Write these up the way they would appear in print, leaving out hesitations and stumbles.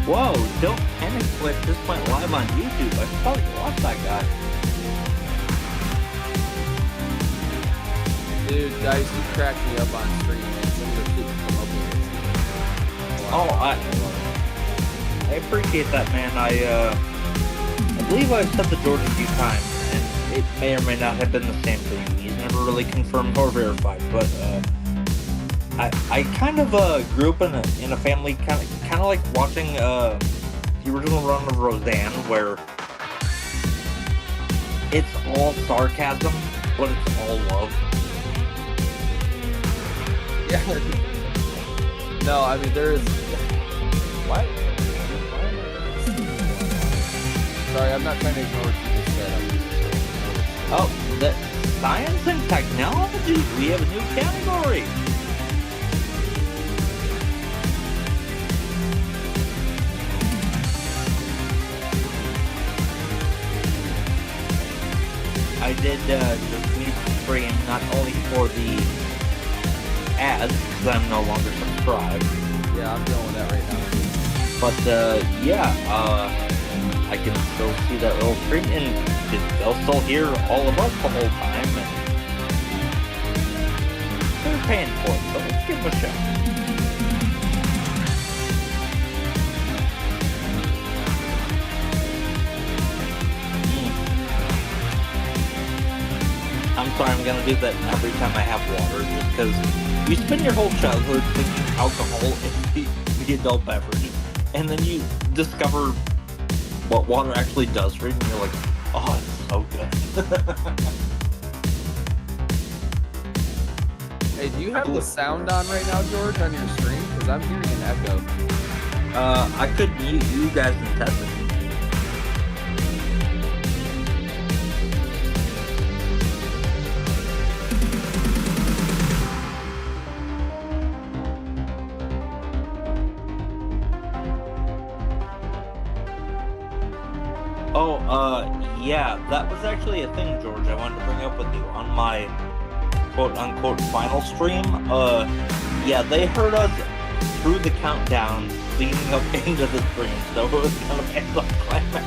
Whoa, don't panic flip just went live on YouTube. I should probably watch that guy. Dude, guys, you cracked me up on stream, man. Some of the people come up with it. Oh, I appreciate that, man. I believe I've said the George a few times, and it may or may not have been the same thing. He's never really confirmed or verified, but I kind of grew up in a family kind of like watching the original run of Roseanne, where it's all sarcasm, but it's all love. Yeah. No, I mean, there is... What? Why am I... Sorry, I'm not trying to ignore what you just said. I'm just... Oh, the science and technology. We have a new category. I did just need to stream not only for the ads, because I'm no longer subscribed. Yeah, I'm dealing with that right now. But yeah, I can still see that little stream, and they'll still hear all of us the whole time. And they're paying for it, so let's give them a shot. I'm sorry, I'm gonna do that every time I have water, just because you spend your whole childhood thinking alcohol is the adult beverage, and then you discover what water actually does for you, and you're like, oh, it's so good. Hey, do you have the sound on right now, George, on your stream? Because I'm hearing an echo. I could mute you guys and test it. Yeah, that was actually a thing, George, I wanted to bring up with you on my quote-unquote final stream. Yeah, they heard us through the countdown leading up into the stream, so it was kind of anticlimactic.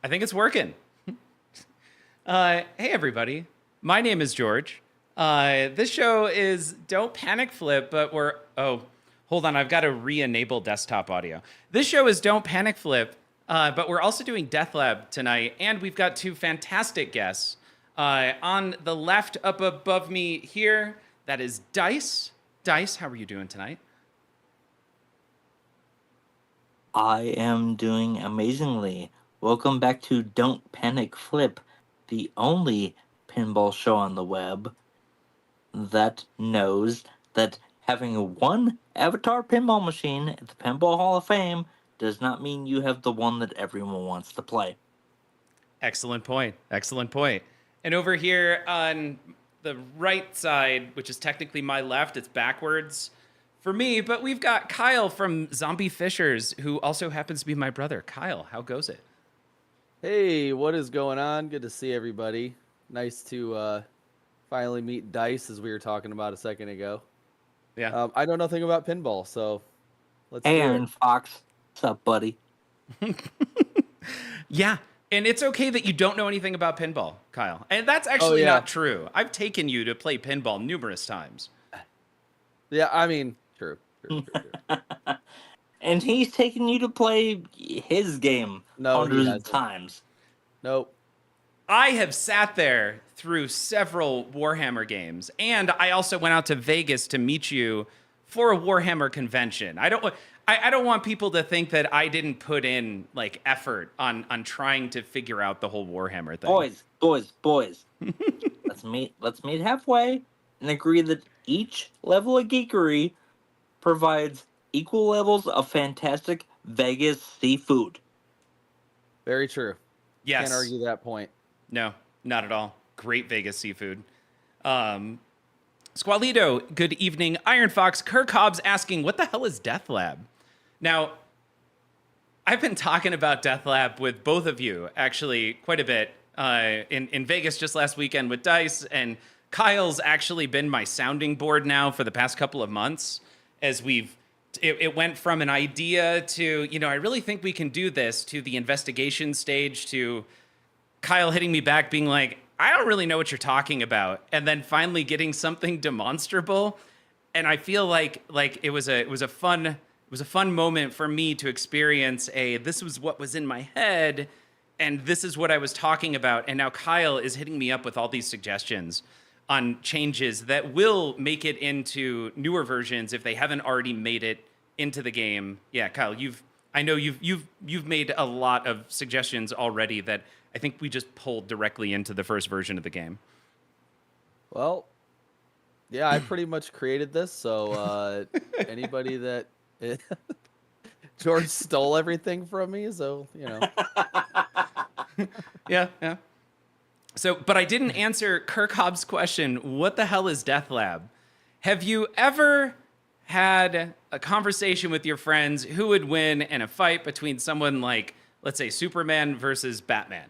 I think it's working. Hey, everybody. My name is George. This show is Don't Panic Flip, but we're... Oh, hold on. I've got to re-enable desktop audio. This show is Don't Panic Flip, but we're also doing DeathLab tonight, and we've got two fantastic guests. On the left up above me here, That is Dice. Dice, how are you doing tonight? I am doing amazingly. Welcome back to Don't Panic Flip, the only pinball show on the web that knows that having one Avatar pinball machine at the Pinball Hall of Fame does not mean you have the one that everyone wants to play. Excellent point. Excellent point. And over here on the right side, which is technically my left, it's backwards for me, but we've got Kyle from Zombie Fishers, who also happens to be my brother. Kyle, how goes it? Hey, what is going on? Good to see everybody. Nice to finally meet Dice, as we were talking about a second ago. Yeah. I know nothing about pinball, so let's Hey, do Iron it. Fox. What's up, buddy? Yeah. And it's okay that you don't know anything about pinball, Kyle. And that's actually yeah. not true. I've taken you to play pinball numerous times. Yeah, I mean, true. And he's taking you to play his game No, he hundreds of hasn't. times. Nope. I have sat there through several Warhammer games, and I also went out to Vegas to meet you for a Warhammer convention. I don't want people to think that I didn't put in like effort on trying to figure out the whole Warhammer thing. Boys. let's meet halfway and agree that each level of geekery provides equal levels of fantastic Vegas seafood. Very true. Yes. Can't argue that point. No, not at all. Great Vegas seafood. Squalito, good evening. Iron Fox, Kirk Hobbs asking, what the hell is DeathLab? Now, I've been talking about DeathLab with both of you, actually, quite a bit in Vegas just last weekend with Dice, and Kyle's actually been my sounding board now for the past couple of months, as it went from an idea to, I really think we can do this, to the investigation stage, to Kyle hitting me back being like, I don't really know what you're talking about, and then finally getting something demonstrable. And I feel like it was a fun moment for me to experience this was what was in my head, and this is what I was talking about. And now Kyle is hitting me up with all these suggestions on changes that will make it into newer versions if they haven't already made it into the game. Yeah, Kyle, I know you've made a lot of suggestions already that I think we just pulled directly into the first version of the game. Well, yeah, I pretty much created this, so anybody that George stole everything from me, so Yeah. So, but I didn't answer Kirk Hobbs' question. What the hell is DeathLab? Have you ever had a conversation with your friends who would win in a fight between someone like, let's say, Superman versus Batman?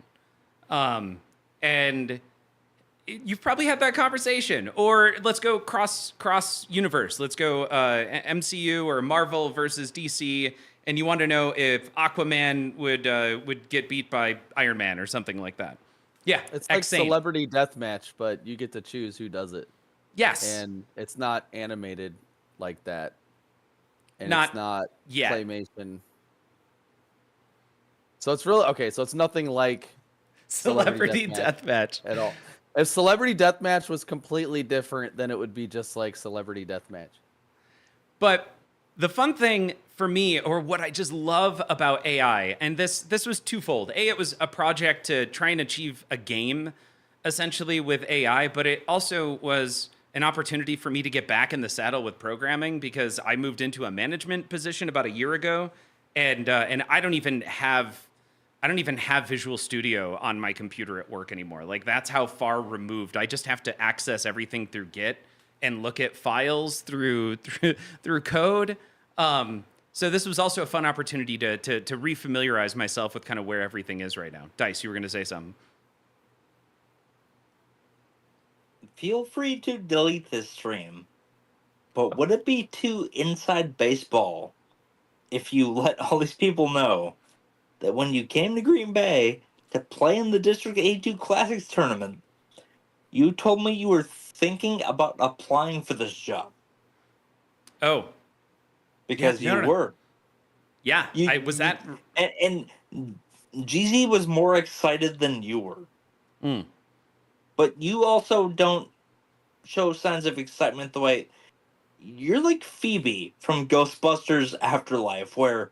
And you've probably had that conversation. Or let's go cross universe. Let's go MCU or Marvel versus DC. And you want to know if Aquaman would get beat by Iron Man or something like that. Yeah, it's like X-Same. celebrity deathmatch, but you get to choose who does it. Yes. And it's not animated like that. And Not it's not yet. claymation. So it's really okay, so it's nothing like Celebrity Deathmatch at all. If Celebrity Deathmatch was completely different, then it would be just like Celebrity Deathmatch. But the fun thing for me, or what I just love about AI, and this was twofold. It was a project to try and achieve a game, essentially, with AI, but it also was an opportunity for me to get back in the saddle with programming, because I moved into a management position about a year ago, and I don't even have Visual Studio on my computer at work anymore. Like, that's how far removed. I just have to access everything through Git and look at files through code. So this was also a fun opportunity to refamiliarize myself with kind of where everything is right now. Dice, you were going to say something. Feel free to delete this stream, but would it be too inside baseball if you let all these people know that when you came to Green Bay to play in the District 82 Classics tournament, you told me you were thinking about applying for this job? Oh. Because you were. Yeah, I was that. And GZ was more excited than you were. Mm. But you also don't show signs of excitement the way you're like Phoebe from Ghostbusters Afterlife, where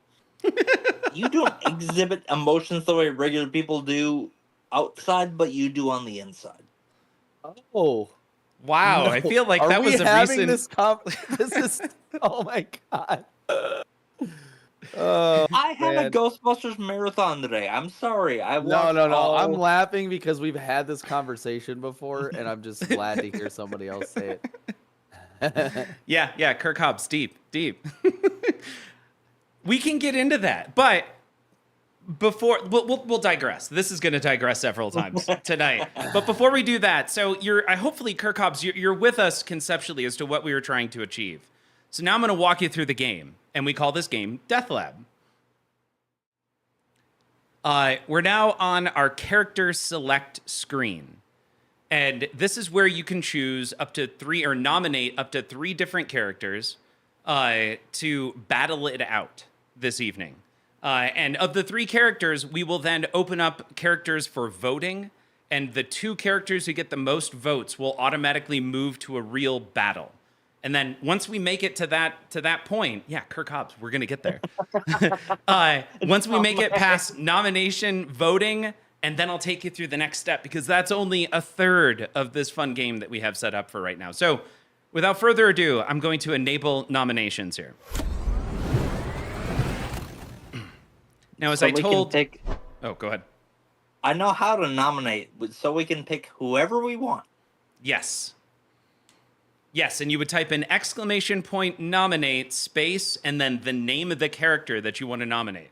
you don't exhibit emotions the way regular people do outside, but you do on the inside. Oh, Wow, No. I feel like are that we was a having recent. this is. Oh my god. Oh I had a man. Ghostbusters marathon today. I'm sorry. I No, watched no, no. I'm all. laughing because we've had this conversation before, and I'm just glad to hear somebody else say it. Yeah, Kirk Hobbs, deep. We can get into that, but before we'll digress. This is going to digress several times tonight. But before we do that, so hopefully Kirk Hobbs, you're with us conceptually as to what we were trying to achieve. So now I'm going to walk you through the game, and we call this game DeathLab. We're now on our character select screen. And this is where you can choose up to 3 or nominate up to 3 different characters to battle it out this evening. And of the 3 characters, we will then open up characters for voting. And the 2 characters who get the most votes will automatically move to a real battle. And then once we make it to that point, yeah, Kirk Hobbs, we're going to get there. Once we make it past nomination, voting, and then I'll take you through the next step, because that's only a third of this fun game that we have set up for right now. So without further ado, I'm going to enable nominations here. Now, as So I we can told... pick. Oh, go ahead. I know how to nominate, so we can pick whoever we want. Yes. Yes, and you would type in ! nominate space and then the name of the character that you want to nominate.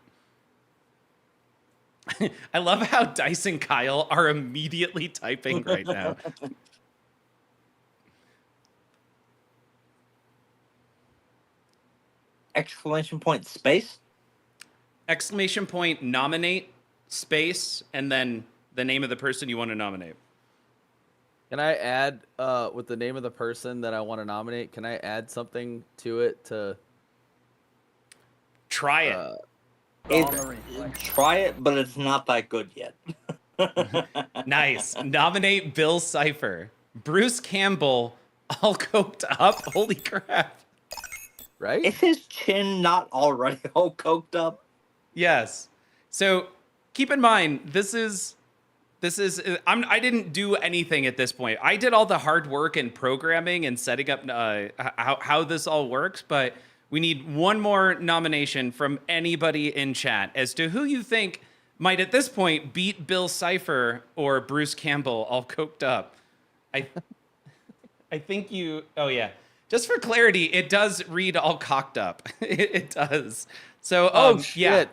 I love how Dice and Kyle are immediately typing right now. ! Space. ! Nominate space and then the name of the person you want to nominate. Can I add with the name of the person that I want to nominate? Can I add something to it to Try it. Try it, but it's not that good yet. Nice. Nominate Bill Cipher. Bruce Campbell, all coked up. Holy crap. right? Is his chin not already all coked up? Yes. So keep in mind, I didn't do anything at this point. I did all the hard work and programming and setting up how this all works, but we need one more nomination from anybody in chat as to who you think might at this point beat Bill Cipher or Bruce Campbell all coked up. I think you, oh yeah. Just for clarity, it does read all cocked up. It does. So, Oh shit! yeah.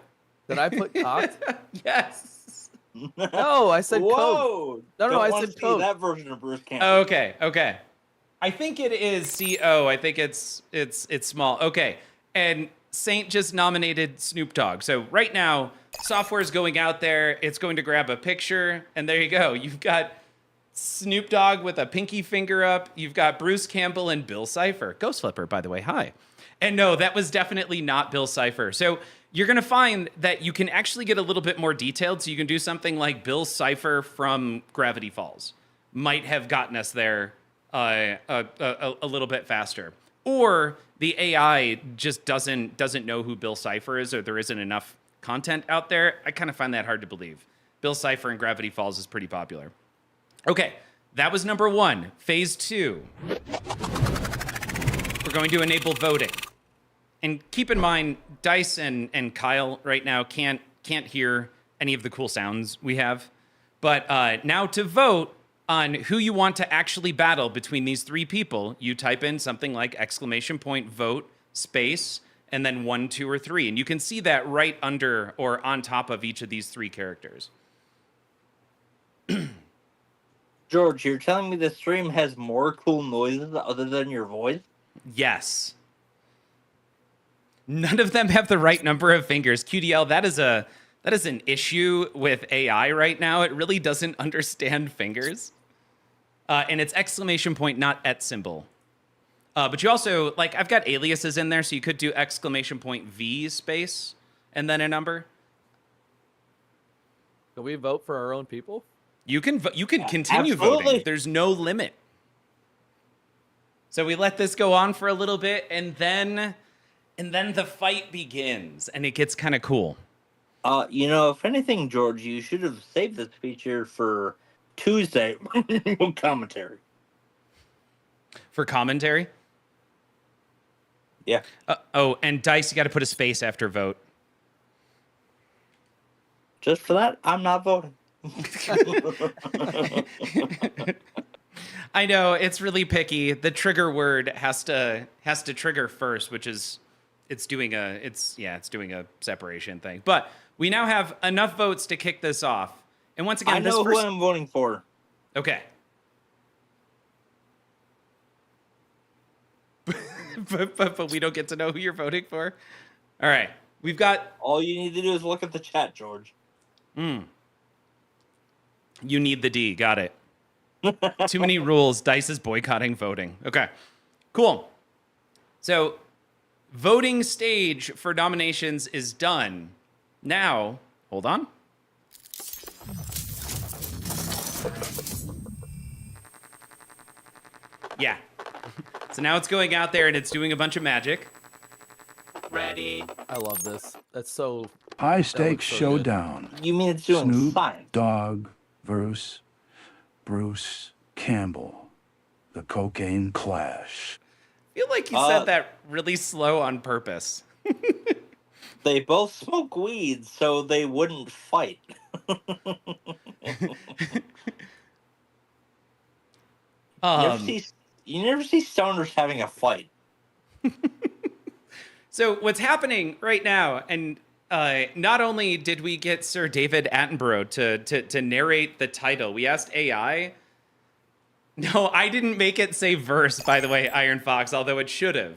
Did I put cocked? Yes. No, I said coke. Whoa! No, Don't I wanna said see Coke. that version of Bruce Campbell. Okay. I think it is CO. I think it's small. Okay. And Saint just nominated Snoop Dogg. So right now, software is going out there. It's going to grab a picture, and there you go. You've got Snoop Dogg with a pinky finger up. You've got Bruce Campbell and Bill Cipher. Ghost Flipper, by the way. Hi. And no, that was definitely not Bill Cipher. So you're going to find that you can actually get a little bit more detailed. So you can do something like Bill Cipher from Gravity Falls might have gotten us there a little bit faster. Or the AI just doesn't know who Bill Cipher is, or there isn't enough content out there. I kind of find that hard to believe. Bill Cipher in Gravity Falls is pretty popular. Okay, that was number 1. Phase 2. We're going to enable voting. And keep in mind, Dice and Kyle right now can't hear any of the cool sounds we have. But now to vote on who you want to actually battle between these 3 people, you type in something like !vote space and then 1, 2, or 3. And you can see that right under or on top of each of these 3 characters. George, you're telling me the stream has more cool noises other than your voice? Yes. None of them have the right number of fingers. QDL, that is an issue with AI right now. It really doesn't understand fingers. And it's ! not at symbol. But you also, like, I've got aliases in there, so you could do ! V space and then a number. Can we vote for our own people? You can continue Absolutely. voting. There's no limit. So we let this go on for a little bit, and then the fight begins, and it gets kind of cool. If anything, George, you should have saved this feature for Tuesday commentary. For commentary? Yeah. And Dice, you got to put a space after vote. Just for that, I'm not voting. I know it's really picky. The trigger word has to trigger first, which is it's doing a separation thing. But we now have enough votes to kick this off. And once again, I know who I'm voting for. Okay. but we don't get to know who you're voting for. All right, we've got. All you need to do is look at the chat, George. You need the D. Got it. Too many rules. Dice is boycotting voting. Okay, cool. So, voting stage for nominations is done. Now, hold on. Yeah. So now it's going out there and it's doing a bunch of magic. Ready. I love this. That's so. High stakes so showdown. You mean it's doing Snoop science? Dogg versus Bruce Campbell. The cocaine clash. I feel like you said that really slow on purpose. They both smoke weed, so they wouldn't fight. You never see stoners having a fight. So what's happening right now, and not only did we get Sir David Attenborough to narrate the title, we asked AI. No, I didn't make it say verse, by the way, Iron Fox, although it should have.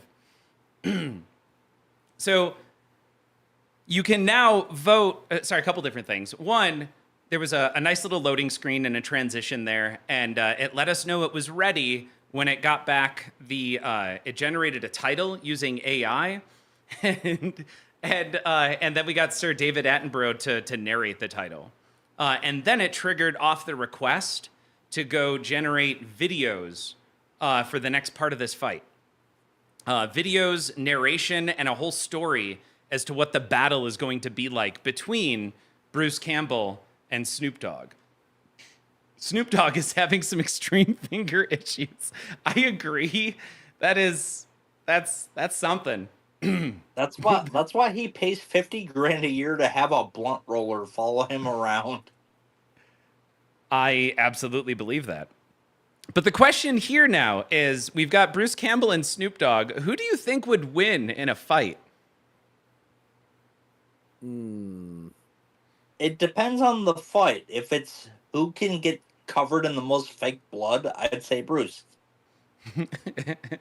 So you can now vote. A couple different things. One, there was a nice little loading screen and a transition there, and it let us know it was ready when it got back it generated a title using AI, and then we got Sir David Attenborough to narrate the title, and then it triggered off the request to go generate videos for the next part of this fight. Videos, narration, and a whole story as to what the battle is going to be like between Bruce Campbell and Snoop Dogg. Snoop Dogg is having some extreme finger issues. I agree. That's something. That's why he pays $50,000 a year to have a blunt roller follow him around. I absolutely believe that. But the question here now is, we've got Bruce Campbell and Snoop Dogg. Who do you think would win in a fight? It depends on the fight. If it's who can get covered in the most fake blood, I'd say Bruce.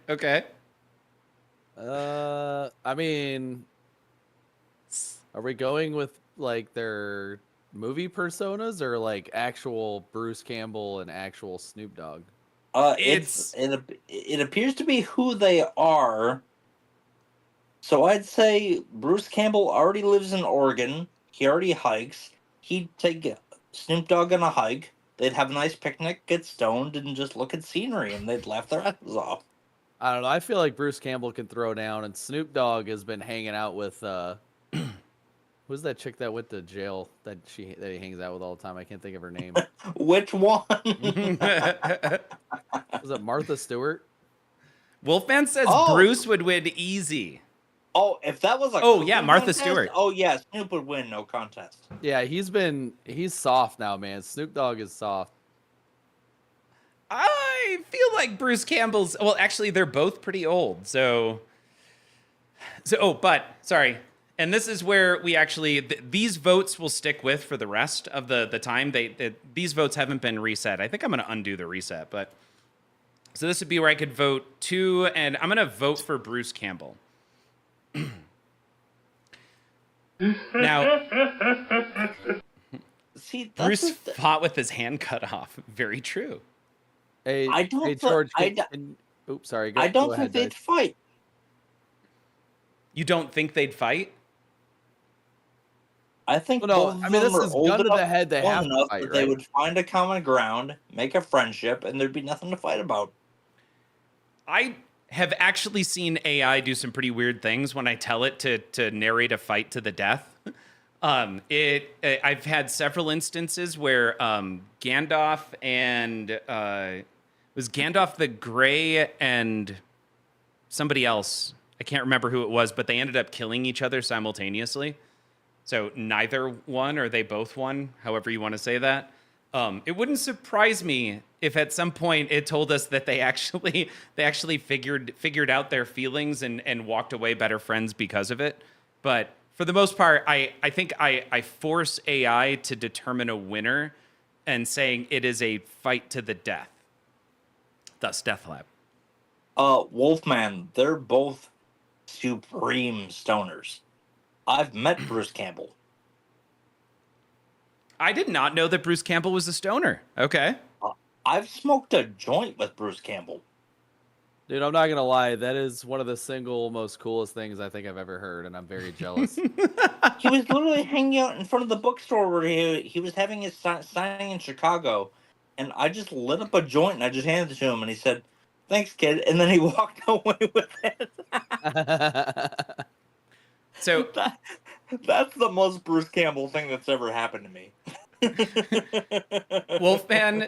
Okay. I mean, are we going with like their movie personas or like actual Bruce Campbell and actual Snoop Dogg? It appears to be who they are. So I'd say Bruce Campbell already lives in Oregon. He already hikes. He'd take Snoop Dogg on a hike. They'd have a nice picnic, get stoned, and just look at scenery, and they'd laugh their asses off. I don't know. I feel like Bruce Campbell can throw down, and Snoop Dogg has been hanging out with who's that chick that went to jail that he hangs out with all the time? I can't think of her name. Which one? Was it Martha Stewart? Wolfman says Bruce would win easy. Oh, if that was Martha contest, Stewart. Oh yeah, Snoop would win, no contest. Yeah, he's soft now, man. Snoop Dogg is soft. I feel like Bruce Campbell's. Well, actually, they're both pretty old. But sorry. And this is where we actually these votes will stick with for the rest of the time. These votes haven't been reset. I think I'm going to undo the reset, but so this would be where I could vote 2, and I'm going to vote for Bruce Campbell. Now, see, Bruce fought with his hand cut off. Very true. Hey, George. Oops, sorry. I don't think they'd fight. You don't think they'd fight? I think this is gun to the head. They old have to enough fight, that they would find a common ground, make a friendship, and there'd be nothing to fight about. I have actually seen AI do some pretty weird things when I tell it to narrate a fight to the death. I've had several instances where Gandalf and was Gandalf the Grey and somebody else. I can't remember who it was, but they ended up killing each other simultaneously. So neither one, or they both won, however you want to say that. It wouldn't surprise me if at some point it told us that they actually figured out their feelings and walked away better friends because of it. But for the most part, I think I force AI to determine a winner and saying it is a fight to the death. Thus, DeathLab. Wolfman, they're both supreme stoners. I've met Bruce Campbell. I did not know that Bruce Campbell was a stoner. Okay. I've smoked a joint with Bruce Campbell. Dude, I'm not gonna lie. That is one of the single most coolest things I think I've ever heard, and I'm very jealous. He was literally hanging out in front of the bookstore where he was having his signing in Chicago, and I just lit up a joint and I just handed it to him, and he said, "Thanks, kid," and then he walked away with it. So that's the most Bruce Campbell thing that's ever happened to me. Wolfman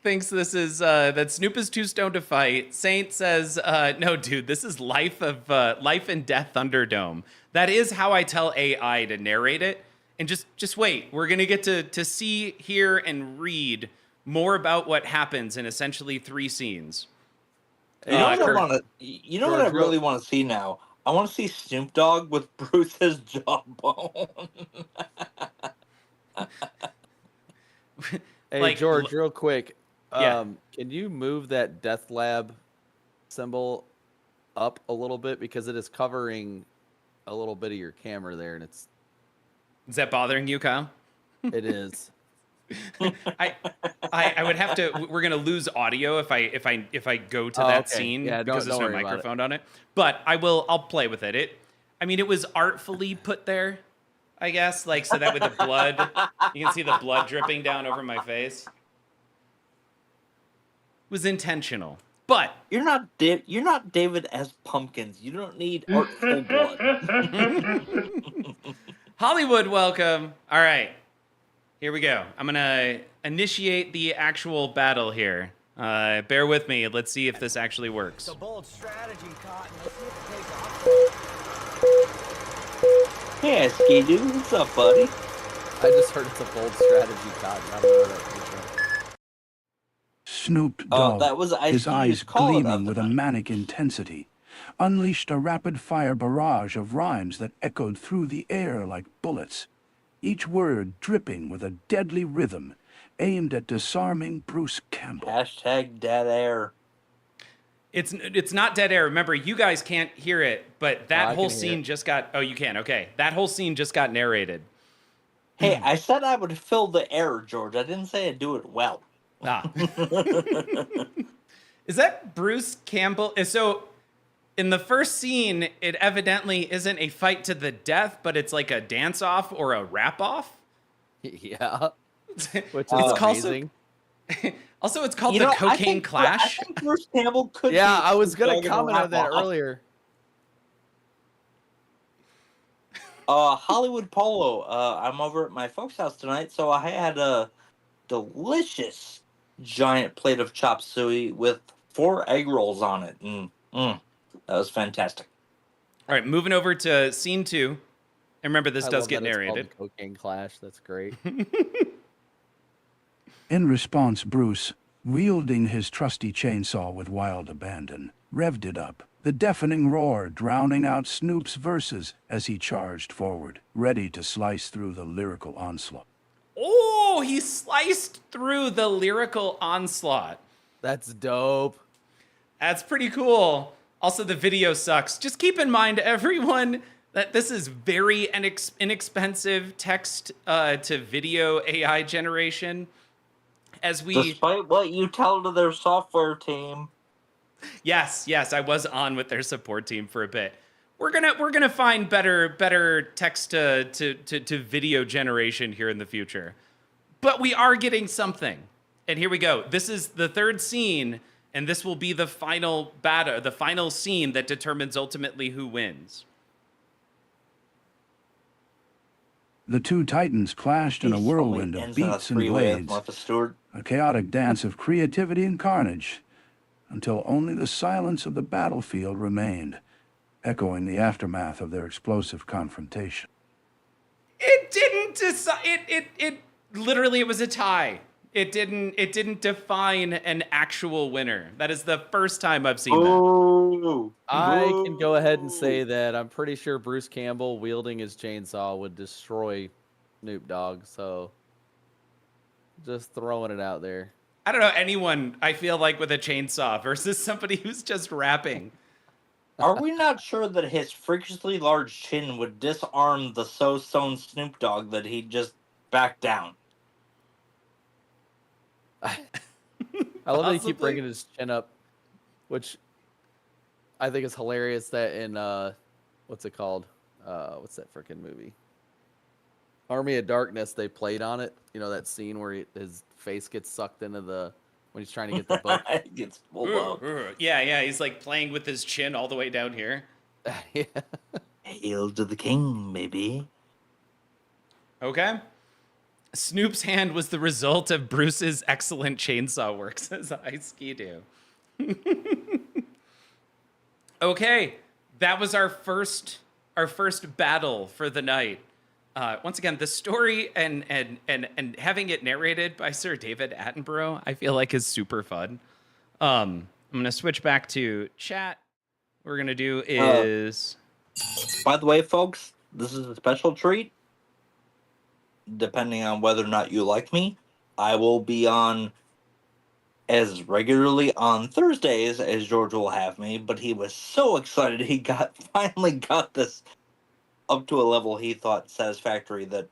thinks this is that Snoop is too stoned to fight. Saint says, "No, dude, this is life and death Thunderdome." That is how I tell AI to narrate it. And just wait, we're gonna get to see, hear, and read more about what happens in essentially 3 scenes. You know what I really want to see now? I want to see Snoop Dogg with Bruce's jawbone. Hey, Like, George, real quick. Yeah. Can you move that DeathLab symbol up a little bit, because it is covering a little bit of your camera there, and Is that bothering you, Kyle? it is. I would have to. We're gonna lose audio if I go to that okay. scene Yeah, because don't there's no worry about it. microphone on it. But I'll play with it. It was artfully put there, I guess, like so that with the blood, you can see the blood dripping down over my face. It was intentional, but You're not David S. Pumpkins. You don't need artful blood. Hollywood, welcome. All right, here we go. I'm gonna initiate the actual battle here. Bear with me. Let's see if this actually works. It's a bold strategy, Cotton. Let's see if it pays off. Hey, Ski Dude, what's up, buddy? I just heard it's a bold strategy, Cotton. I don't know where that came from. Snoop Dogg, that was his Ice-T's eyes call gleaming about with a that. manic intensity, unleashed a rapid-fire barrage of rhymes that echoed through the air like bullets, each word dripping with a deadly rhythm aimed at disarming Bruce Campbell. Hashtag dead air. It's not dead air. Remember, you guys can't hear it, but that I whole can hear scene it. just got. Oh, you can. Okay, that whole scene just got narrated. Hey, I said I would fill the air, George. I didn't say I'd do it well. Ah. Is that Bruce Campbell? So, in the first scene, it evidently isn't a fight to the death, but it's like a dance-off or a rap-off. Yeah, which is It's called amazing. Also, it's called You the know, Cocaine Clash. I think Bruce Campbell could. Yeah, be I was gonna Dog in a comment on that rap-off. earlier. Hollywood Polo. I'm over at my folks' house tonight, so I had a delicious giant plate of chop suey with 4 egg rolls on it. That was fantastic. All right, moving over to scene 2. And remember, this I does love get that it's called narrated. the Cocaine Clash. That's great. In response, Bruce, wielding his trusty chainsaw with wild abandon, revved it up, the deafening roar drowning out Snoop's verses as he charged forward, ready to slice through the lyrical onslaught. Oh, he sliced through the lyrical onslaught. That's dope. That's pretty cool. Also, the video sucks. Just keep in mind, everyone, that this is very inexpensive text to video AI generation. As we, Despite what you tell to their software team. yes, I was on with their support team for a bit. We're gonna find better text to video generation here in the future, but we are getting something. And here we go. This is the third scene, and this will be the final battle, the final scene that determines ultimately who wins. The two titans clashed in a Peace only whirlwind of ends in a beats and three-way with blades, Martha Stewart. a chaotic dance of creativity and carnage, until only the silence of the battlefield remained, echoing the aftermath of their explosive confrontation. It didn't decide. It literally, it was a tie. It didn't define an actual winner. That is the first time I've seen that. Ooh. I can go ahead and say that I'm pretty sure Bruce Campbell wielding his chainsaw would destroy Snoop Dogg. So just throwing it out there. I don't know anyone, I feel like, with a chainsaw versus somebody who's just rapping. Are we not sure that his freakishly large chin would disarm the so-sewn Snoop Dogg that he'd just back down? I love that you keep Possibly. bringing his chin up, which I think is hilarious. That in what's it called? What's that freaking movie? Army of Darkness. They played on it. You know that scene where his face gets sucked into the when he's trying to get the book. It gets pulled out. Yeah, he's like playing with his chin all the way down here. Yeah. Hail to the king, maybe. Okay. Snoop's hand was the result of Bruce's excellent chainsaw work, says Ice Ski-Doo. Okay, that was our first battle for the night. Once again, the story and having it narrated by Sir David Attenborough, I feel like is super fun. I'm gonna switch back to chat. What we're gonna do is, By the way, folks, this is a special treat. Depending on whether or not you like me, I will be on as regularly on Thursdays as George will have me, but he was so excited he finally got this up to a level he thought satisfactory that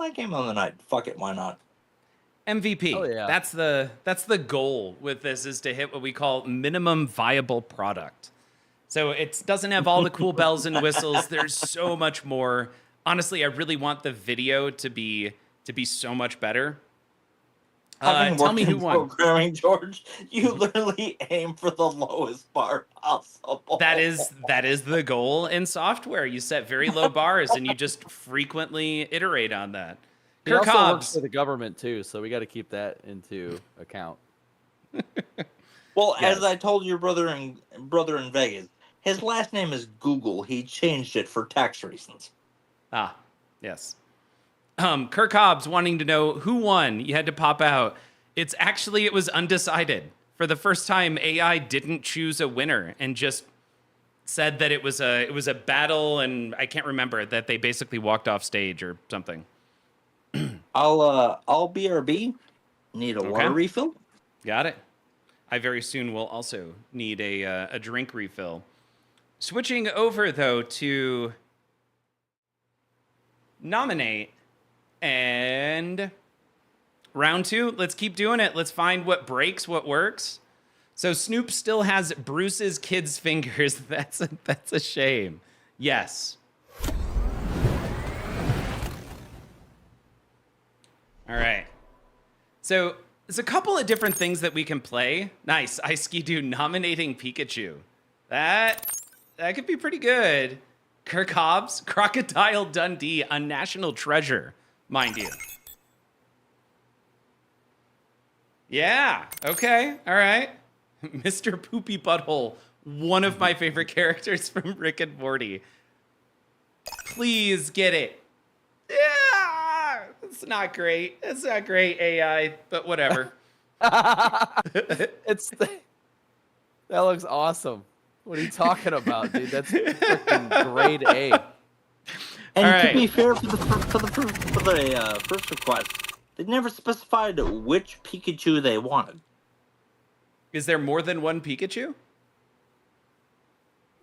I came on the night. Fuck it, why not? MVP. Oh, yeah. That's the goal with this, is to hit what we call minimum viable product. So it doesn't have all the cool bells and whistles. There's so much more. Honestly, I really want the video to be so much better. Having Tell worked me in who won. programming, George, you literally aim for the lowest bar possible. That is the goal in software. You set very low bars and you just frequently iterate on that. He Kirk also works Hobbs. for the government too, so we got to keep that into account. Well, Yes. as I told your brother in Vegas, his last name is Google. He changed it for tax reasons. Ah, yes. Kirk Hobbs wanting to know who won. You had to pop out. It was undecided. For the first time, AI didn't choose a winner and just said that it was a battle, and I can't remember, that they basically walked off stage or something. I'll BRB. Need a water Okay. refill? Got it. I very soon will also need a drink refill. Switching over though to nominate and round 2. Let's keep doing it. Let's find what breaks, what works. So Snoop still has Bruce's kid's fingers. That's a shame. Yes. All right. So there's a couple of different things that we can play. Nice. Ice Ski-Doo nominating Pikachu. That could be pretty good. Kirk Hobbs, Crocodile Dundee, a national treasure, mind you. Yeah. Okay. All right. Mr. Poopy Butthole, one of my favorite characters from Rick and Morty. Please get it. Yeah. It's not great. It's not great AI, but whatever. That looks awesome. What are you talking about, dude? That's freaking grade A. And All to right. be fair, for the first request, they never specified which Pikachu they wanted. Is there more than one Pikachu?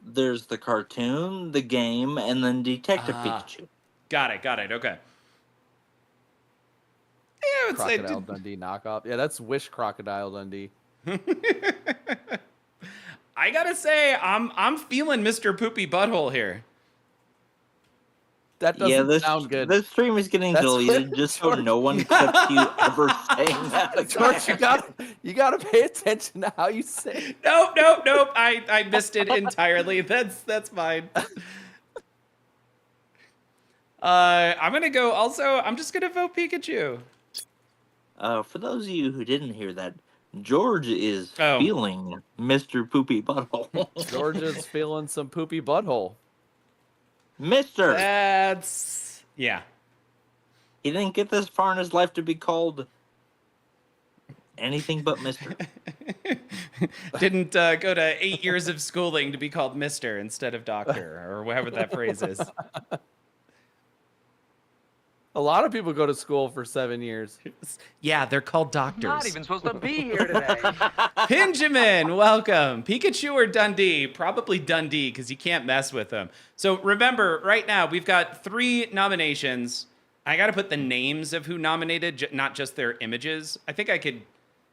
There's the cartoon, the game, and then Detective Pikachu. Got it. Okay. Yeah, I would say Crocodile Dundee knockoff. Yeah, that's Wish Crocodile Dundee. I gotta say, I'm feeling Mr. Poopy Butthole here. That Yeah, doesn't sound good. this stream is getting That's deleted what- just so George, no one you clips gotta- you ever saying that George, again. you gotta pay attention to how you say it. Nope. I missed it entirely. That's fine. I'm gonna go. Also, I'm just gonna vote Pikachu. For those of you who didn't hear that, George is Oh. feeling Mr. Poopy Butthole. George is feeling some poopy butthole. Mister! That's yeah. He didn't get this far in his life to be called anything but Mister. Didn't go to 8 years of schooling to be called Mister instead of Doctor or whatever that phrase is. A lot of people go to school for 7 years. Yeah, they're called doctors. Not even supposed to be here today. Benjamin, welcome. Pikachu or Dundee? Probably Dundee because you can't mess with them. So remember, right now we've got 3 nominations. I got to put the names of who nominated, not just their images. I think I could.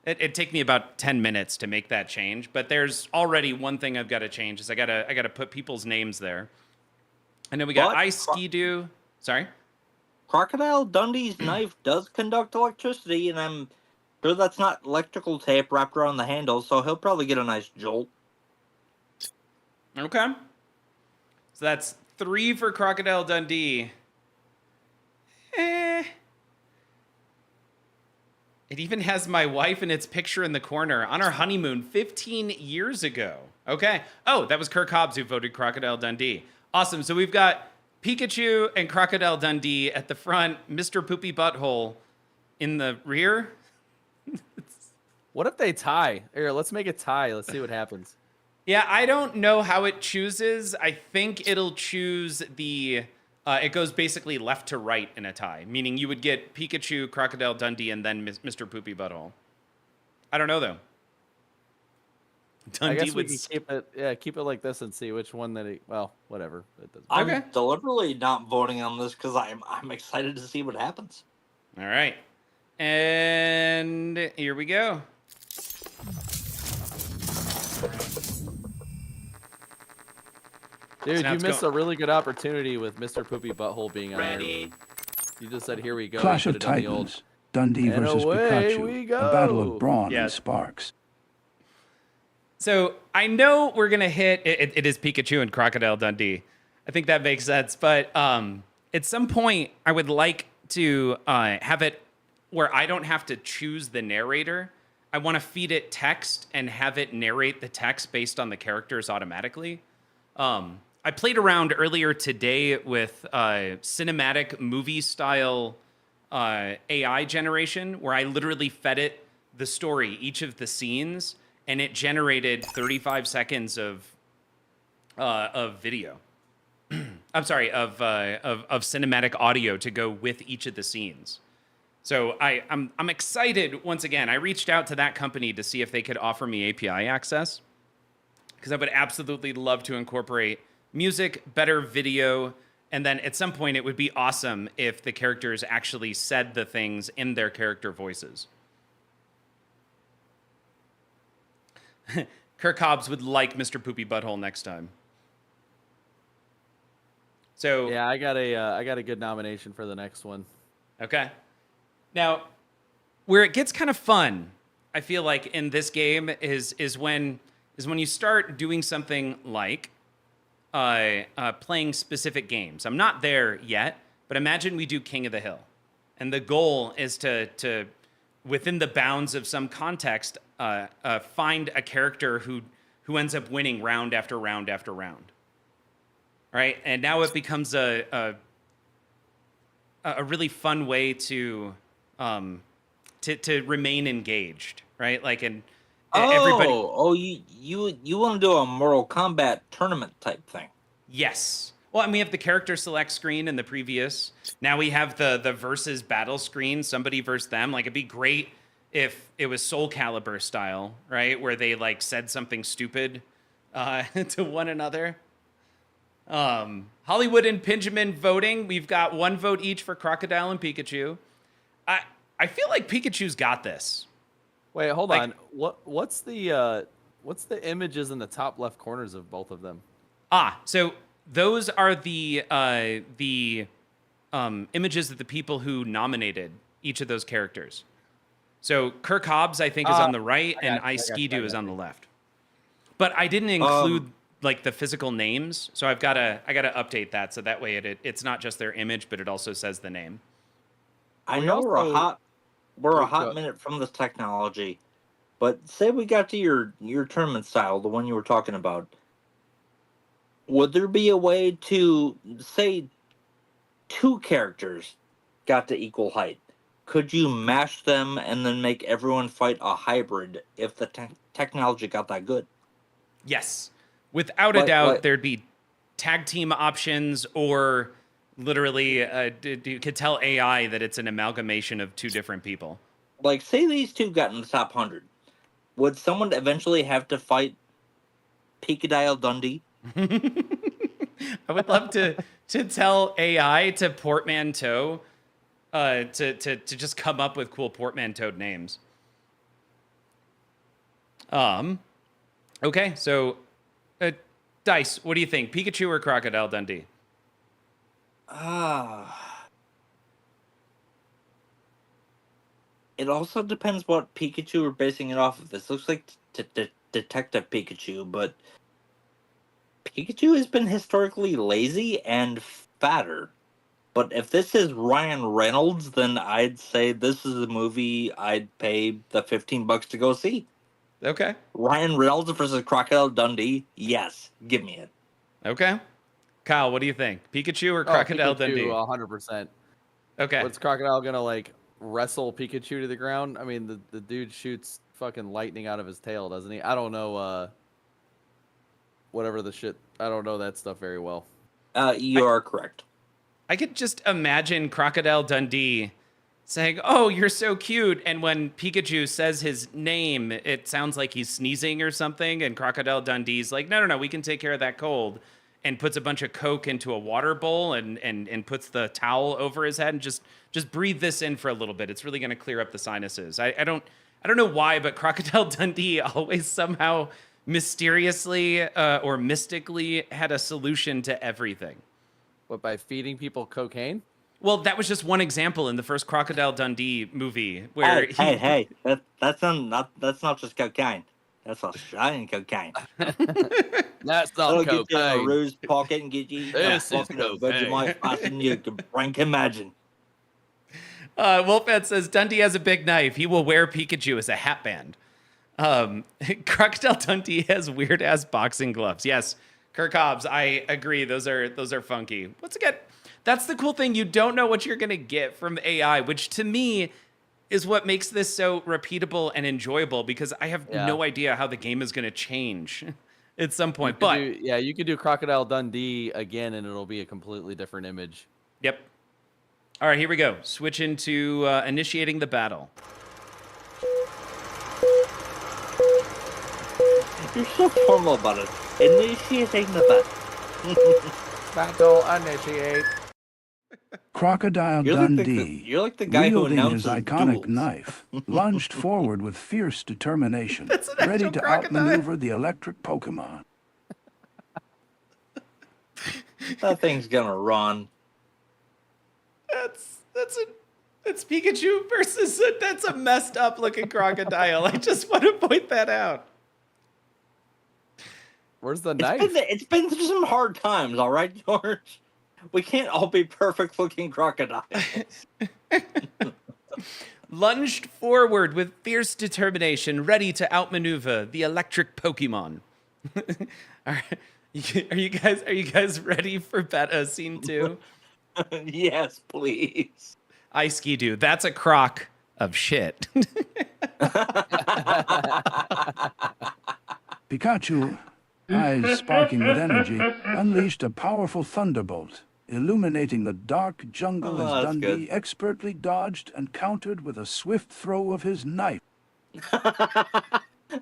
It'd take me about 10 minutes to make that change, but there's already one thing I've got to change is I gotta put people's names there. And then we got What? Ice Ski-Doo. Sorry. Crocodile Dundee's knife does conduct electricity, and I'm sure that's not electrical tape wrapped around the handle, so he'll probably get a nice jolt. Okay. So that's 3 for Crocodile Dundee. It even has my wife in its picture in the corner on our honeymoon 15 years ago. Okay. Oh, that was Kirk Hobbs who voted Crocodile Dundee. Awesome. So we've got Pikachu and Crocodile Dundee at the front, Mr. Poopy Butthole in the rear. What if they tie? Here, let's make it tie. Let's see what happens. Yeah, I don't know how it chooses. I think it'll choose the... it goes basically left to right in a tie, meaning you would get Pikachu, Crocodile Dundee, and then Mr. Poopy Butthole. I don't know, though. I Dundee guess we would... can keep it like this and see which one that he. Well, whatever. It doesn't. I'm Okay. deliberately not voting on this because I'm excited to see what happens. All right. And here we go. Dude, now you it's missed go- a really good opportunity with Mr. Poopy Butthole being on there. Ready? You just said, "Here we go." Clash You of could've done the old- Titans. Dundee And versus away Pikachu. we A battle go. of brawn Yeah. and sparks. So I know we're gonna hit. It is Pikachu and Crocodile Dundee. I think that makes sense. But at some point, I would like to have it where I don't have to choose the narrator. I want to feed it text and have it narrate the text based on the characters automatically. I played around earlier today with cinematic movie style AI generation, where I literally fed it the story, each of the scenes, and it generated 35 seconds of video. I'm sorry, of cinematic audio to go with each of the scenes. So I'm excited. Once again, I reached out to that company to see if they could offer me API access, because I would absolutely love to incorporate music, better video, and then at some point it would be awesome if the characters actually said the things in their character voices. Kirk Hobbs would like Mr. Poopy Butthole next time. So Yeah, I got a good nomination for the next one. okay. Now, where it gets kind of fun, I feel like in this game is when you start doing something like playing specific games. I'm not there yet, but imagine we do King of the Hill, and the goal is to within the bounds of some context, find a character who ends up winning round after round after round. All right, and now it becomes a really fun way to remain engaged, right? Like, and everybody. You want to do a Mortal Kombat tournament type thing? Yes. Well, and we have the character select screen in the previous. Now we have the versus battle screen, somebody versus them. Like, it'd be great if it was Soul Calibur style, right? Where they like said something stupid to one another. Hollywood and Benjamin voting. We've got 1 vote each for Crocodile and Pikachu. I feel like Pikachu's got this. Wait, hold Like- on. What's the images in the top left corners of both of them? So those are the images of the people who nominated each of those characters. So Kirk Hobbs, I think, is on the right, and Ice Ski-Doo is on the left. But I didn't include like the physical names, so I gotta update that so that way it's not just their image, but it also says the name. I know we're a hot minute from this technology, but say we got to your tournament style, the one you were talking about. Would there be a way to say two characters got to equal height? Could you mash them and then make everyone fight a hybrid if the technology got that good? Yes. Without a doubt, there'd be tag team options, or literally you could tell AI that it's an amalgamation of two different people. Like, say these two got in the top 100. Would someone eventually have to fight Peekadile Dundee? I would love to tell AI to portmanteau, to just come up with cool portmanteaued names. Okay, so Dice, what do you think? Pikachu or Crocodile Dundee? It also depends what Pikachu we're basing it off of. This looks like Detective Pikachu, but Pikachu has been historically lazy and fatter. But if this is Ryan Reynolds, then I'd say this is a movie I'd pay the $15 to go see. Okay. Ryan Reynolds versus Crocodile Dundee. Yes, give me it. Okay. Kyle, what do you think? Pikachu or Crocodile Dundee? 100%. Okay. What's Crocodile gonna like wrestle Pikachu to the ground? I mean, the dude shoots fucking lightning out of his tail, doesn't he? I don't know. Whatever the shit. I don't know that stuff very well. You are correct. I could just imagine Crocodile Dundee saying, "Oh, you're so cute," and when Pikachu says his name, it sounds like he's sneezing or something, and Crocodile Dundee's like, "No, we can take care of that cold," and puts a bunch of Coke into a water bowl and puts the towel over his head and just breathe this in for a little bit. It's really going to clear up the sinuses. I don't know why, but Crocodile Dundee always somehow mysteriously or mystically had a solution to everything. What, by feeding people cocaine? Well, that was just one example in the first Crocodile Dundee movie where hey, that's not just cocaine. That's Australian cocaine. That's That'll not get you in a cocaine. ruse pocket and get you This is Vegemite fasten you can rank imagine. Wolfman says Dundee has a big knife. He will wear Pikachu as a hat band. Crocodile Dundee has weird ass boxing gloves. Yes, Kirk Hobbs, I agree. Those are funky. Once again, that's the cool thing. You don't know what you're gonna get from AI, which to me is what makes this so repeatable and enjoyable, because I have no idea how the game is gonna change at some point. But you could do Crocodile Dundee again, and it'll be a completely different image. Yep. All right, here we go. Switch into initiating the battle. You're so formal about it. Initiating the Battle initiate. Crocodile Dundee, you're like the guy who wielding his announces iconic duels. knife, lunged forward with fierce determination, That's an actual ready to crocodile. outmaneuver the electric Pokemon. That thing's gonna run. That's Pikachu versus that's a messed up looking crocodile. I just want to point that out. Where's the knife? It's been through some hard times, all right, George? We can't all be perfect looking crocodiles. Lunged forward with fierce determination, ready to outmaneuver the electric Pokemon. All right. Are you guys ready for beta scene 2? Yes, please. Ice Ski-Doo, that's a crock of shit. Pikachu, eyes sparking with energy, unleashed a powerful thunderbolt, illuminating the dark jungle as that's Dundee good. expertly dodged and countered with a swift throw of his knife.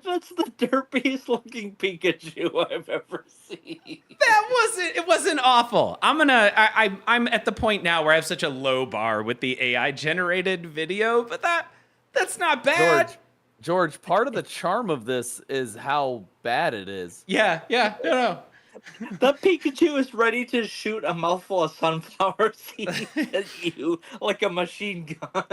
That's the derpiest looking Pikachu I've ever seen. It wasn't awful. I'm at the point now where I have such a low bar with the AI generated video, but that's not bad. George, part of the charm of this is how bad it is. Yeah, no. The Pikachu is ready to shoot a mouthful of sunflower seeds at you like a machine gun.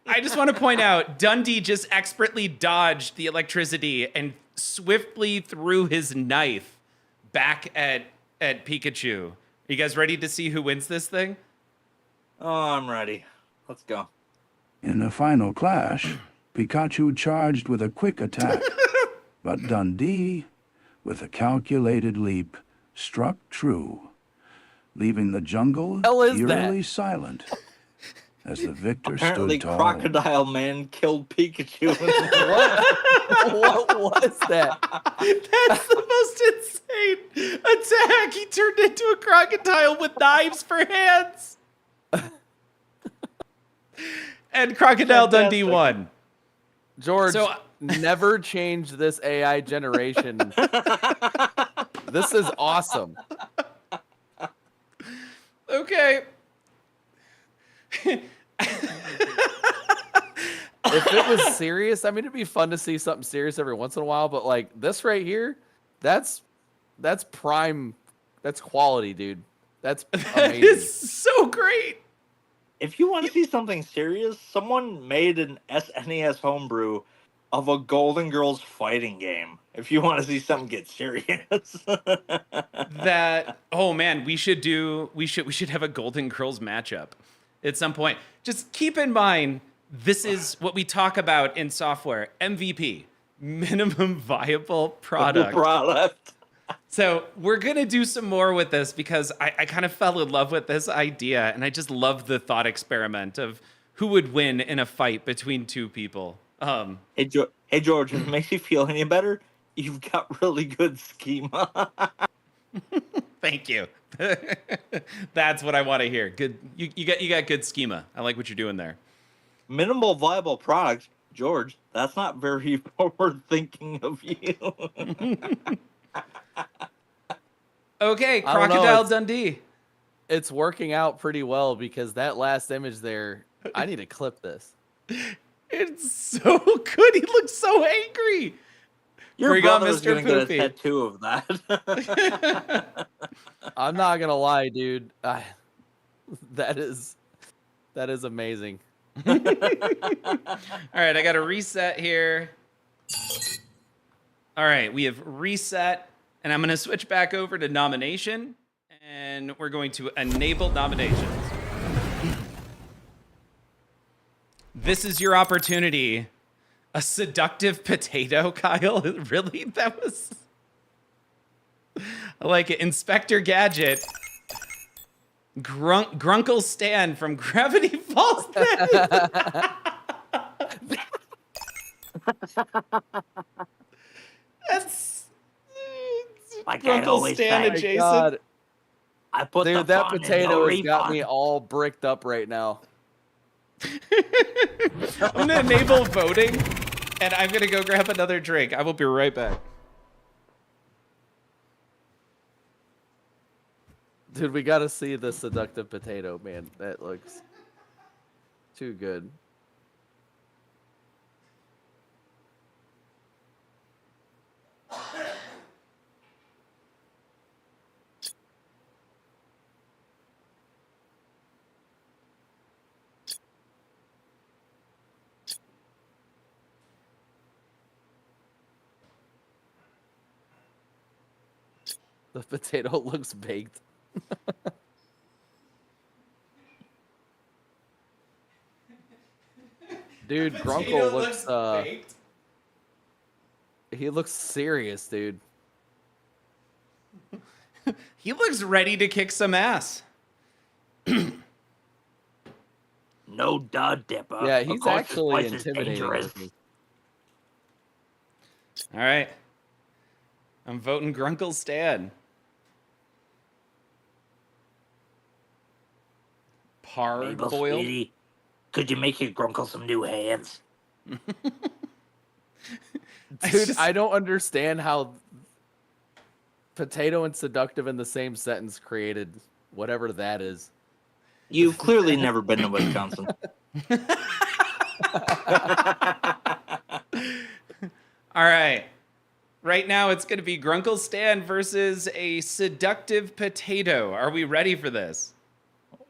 I just want to point out, Dundee just expertly dodged the electricity and swiftly threw his knife back at Pikachu. Are you guys ready to see who wins this thing? Oh, I'm ready. Let's go. In a final clash, Pikachu charged with a quick attack, but Dundee, with a calculated leap, struck true, leaving the jungle Hell is eerily that? silent as the victor Apparently, stood tall. Crocodile Man killed Pikachu. What was that? That's the most insane attack. He turned into a crocodile with knives for hands. And Crocodile Dundee Fantastic. won. George, So- never change this AI generation. This is awesome. Okay. If it was serious, I mean, it'd be fun to see something serious every once in a while, but like this right here, that's prime, that's quality, dude. That's That amazing. is so great. If you want to see something serious, someone made an SNES homebrew of a Golden Girls fighting game. If you want to see something get serious. That oh man, we should have a Golden Girls matchup at some point. Just keep in mind, this is what we talk about in software: MVP, minimum viable product. So we're gonna do some more with this because I kind of fell in love with this idea, and I just love the thought experiment of who would win in a fight between two people. Hey, George, if it makes you feel any better, you've got really good schema. Thank you. That's what I want to hear. Good, you got good schema. I like what you're doing there. Minimal viable product, George. That's not very forward thinking of you. Okay, I don't know, Crocodile it's- Dundee. It's working out pretty well because that last image there, I need to clip this. It's so good. He looks so angry. Your Bring on brother's Mr. gonna get a Poopy. tattoo of that. I'm not gonna lie, dude. That is amazing. All right, I got to reset here. All right, we have reset, and I'm going to switch back over to nomination, and we're going to enable nominations. This is your opportunity. A seductive potato, Kyle? Really? That was... I like it. Inspector Gadget. Grunkle Stan from Gravity Falls. That's Like I Grunkle always Stan say. adjacent. God, I put the dude, that fun in potato the has got me refund. all bricked up right now. I'm gonna enable voting, and I'm gonna go grab another drink. I will be right back. Dude, we gotta see the seductive potato, man. That looks too good. The potato looks baked. Dude, Grunkle looks baked. he looks serious, dude. He looks ready to kick some ass. No duh dipper. Yeah, Of he's course, actually this place is intimidating dangerous. looking. All right. I'm voting Grunkle Stan. Mabel, Parboiled. sweetie, could you make your grunkle some new hands? Dude, I don't understand how potato and seductive in the same sentence created whatever that is. You've clearly never been to Wisconsin. All right. right now it's going to be Grunkle Stan versus a seductive potato. Are we ready for this?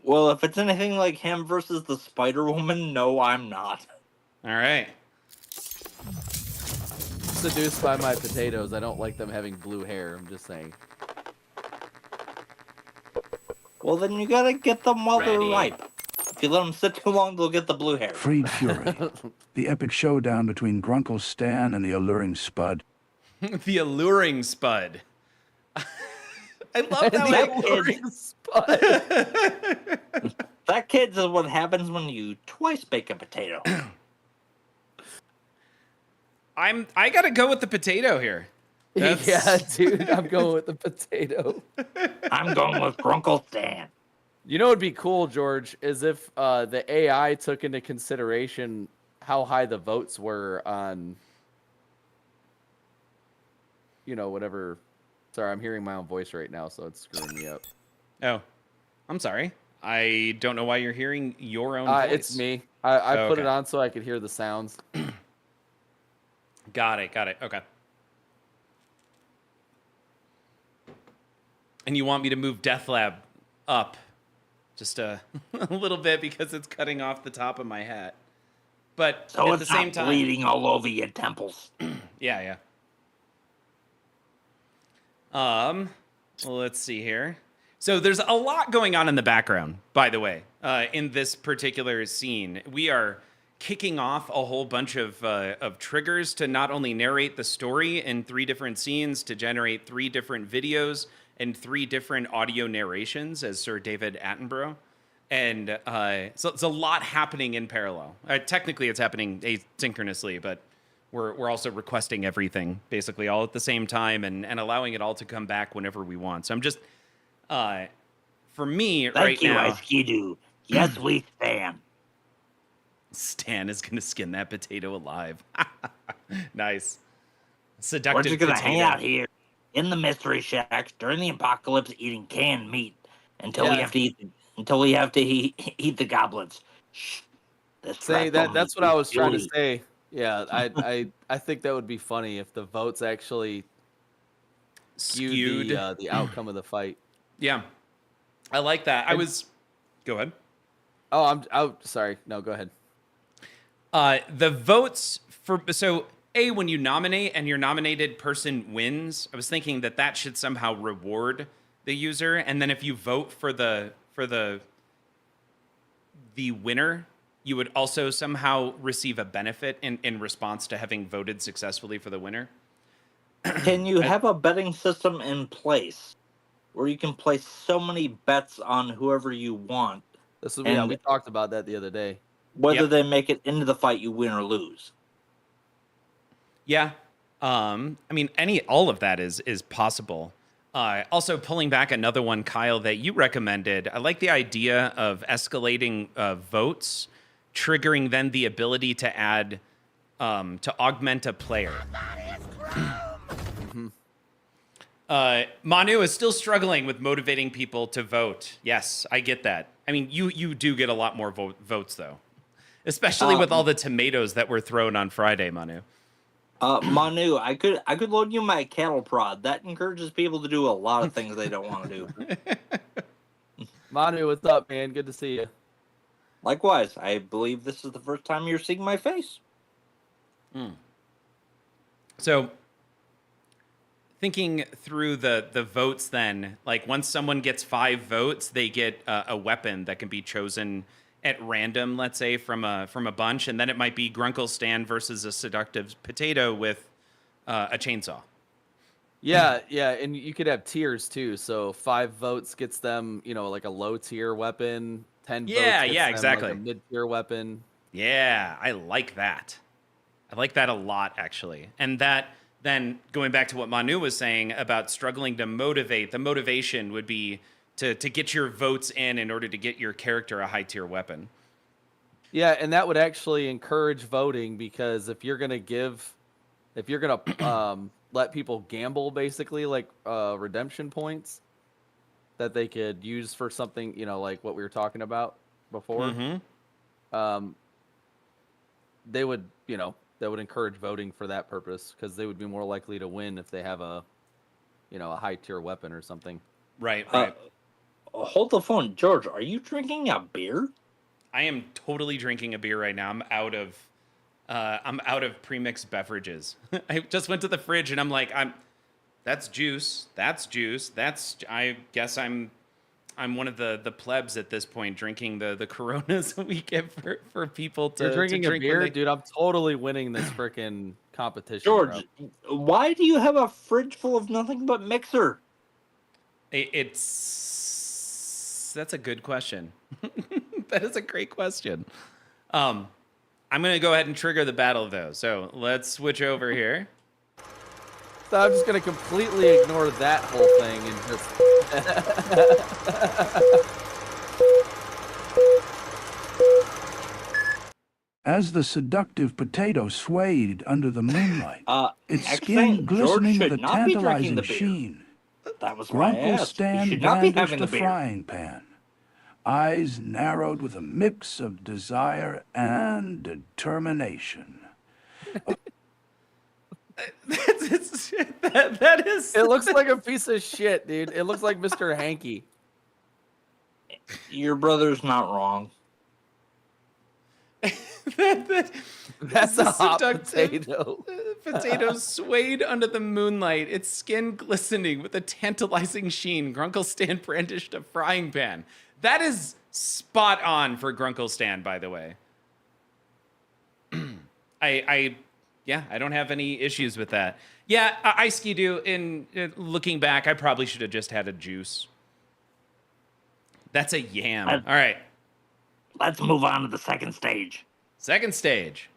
Well, if it's anything like him versus the Spider Woman, no, I'm not. All right. Seduced by my potatoes. I don't like them having blue hair. I'm just saying. Well, then you gotta get them while they're Ready. ripe. If you let them sit too long, they'll get the blue hair. Freed Fury. The epic showdown between Grunkle Stan and the alluring Spud. The alluring Spud. I love that That way. Alluring Spud. That, kids, is what happens when you twice bake a potato. I gotta go with the potato here. That's- Yeah, dude, I'm going with the potato. I'm going with Grunkle Stan. You know what'd be cool, George, is if the AI took into consideration how high the votes were on, whatever. Sorry, I'm hearing my own voice right now, so it's screwing me up. Oh, I'm sorry. I don't know why you're hearing your own voice. It's me. I Oh, put it okay. on so I could hear the sounds. Got it. Okay. And you want me to move DeathLab up just a little bit because it's cutting off the top of my hat. But So at the it's same not time, bleeding all over your temples. yeah. Well, let's see here. So there's a lot going on in the background, by the way, in this particular scene. We are kicking off a whole bunch of triggers to not only narrate the story in 3 different scenes, to generate 3 different videos and 3 different audio narrations as Sir David Attenborough. And so it's a lot happening in parallel. Technically, it's happening asynchronously, but we're also requesting everything basically all at the same time and allowing it all to come back whenever we want. So I'm just, for me Thank right you, now, Ice Skidoo. Yes, we stand. Stan is going to skin that potato alive. Nice. We're Seductive just gonna potato. hang out here in the mystery shacks during the apocalypse, eating canned meat until we Yeah. have to eat the goblins. Shh. This Say rat don't that's eat what I you, was trying to Julie. say. Yeah, I think that would be funny if the votes actually skewed the outcome of the fight. Yeah. I like that. Go ahead. Oh, sorry. No, go ahead. The votes so when you nominate and your nominated person wins, I was thinking that should somehow reward the user, and then if you vote for the winner, you would also somehow receive a benefit in response to having voted successfully for the winner. Can you have a betting system in place where you can place so many bets on whoever you want, And- we talked about that the other day. whether Yep. they make it into the fight, you win or lose? Yeah. I mean, all of that is possible. Also, pulling back another one, Kyle, that you recommended. I like the idea of escalating votes, triggering then the ability to add, to augment a player. Manu is still struggling with motivating people to vote. Yes, I get that. I mean, you do get a lot more votes, though. Especially with all the tomatoes that were thrown on Friday, Manu. Manu, I could loan you my cattle prod. That encourages people to do a lot of things they don't want to do. Manu, what's up, man? Good to see you. Likewise, I believe this is the first time you're seeing my face. So, thinking through the votes then, like once someone gets 5 votes, they get a weapon that can be chosen at random, let's say, from a bunch, and then it might be Grunkle Stan versus a seductive potato with a chainsaw. Yeah, and you could have tiers too. So 5 votes gets them, like a low tier weapon. 10 votes Yeah, gets yeah, them, exactly. like a mid tier weapon. Yeah, I like that. I like that a lot, actually. And that, then going back to what Manu was saying about struggling to motivate, the motivation would be to get your votes in order to get your character a high tier weapon. Yeah, and that would actually encourage voting, because if you're gonna let people gamble, basically, like redemption points that they could use for something, like what we were talking about before. Mm-hmm. They would that would encourage voting for that purpose because they would be more likely to win if they have a high tier weapon or something. Right. Hold the phone, George. Are you drinking a beer? I am totally drinking a beer right now. I'm out of premixed beverages. I just went to the fridge and I'm like, that's juice. I guess I'm one of the plebs at this point, drinking the Coronas we get for people to You're drinking to drink a beer, when they... dude. I'm totally winning this freaking competition, George, bro. why do you have a fridge full of nothing but mixer? That's a good question. That is a great question. I'm gonna go ahead and trigger the battle though. So let's switch over here. So I'm just gonna completely ignore that whole thing and just. As the seductive potato swayed under the moonlight, its next skin thing, glistening George with a should not be drinking tantalizing the beer. sheen. That was why I Grunkle asked. Stan You should not be brandished having a the beer. frying pan, eyes narrowed with a mix of desire and determination. That is. It looks like a piece of shit, dude. It looks like Mr. Hanky. Your brother's not wrong. That's a hot potato. Potato swayed under the moonlight, its skin glistening with a tantalizing sheen. Grunkle Stan brandished a frying pan. That is spot on for Grunkle Stan, by the way. I don't have any issues with that. Yeah, Ice Ski-Doo, in looking back, I probably should have just had a juice. That's a yam. All right. Let's move on to the second stage. Second stage.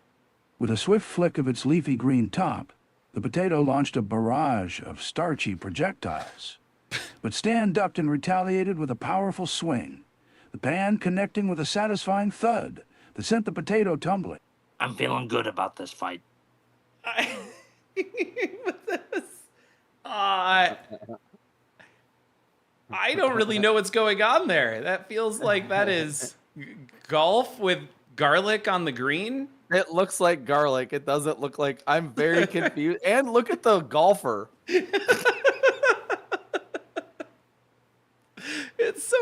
With a swift flick of its leafy green top, the potato launched a barrage of starchy projectiles. But Stan ducked and retaliated with a powerful swing, the pan connecting with a satisfying thud that sent the potato tumbling. I'm feeling good about this fight. I don't really know what's going on there. That feels like that is golf with garlic on the green. It looks like garlic. It doesn't look like. I'm very confused. And look at the golfer. It's so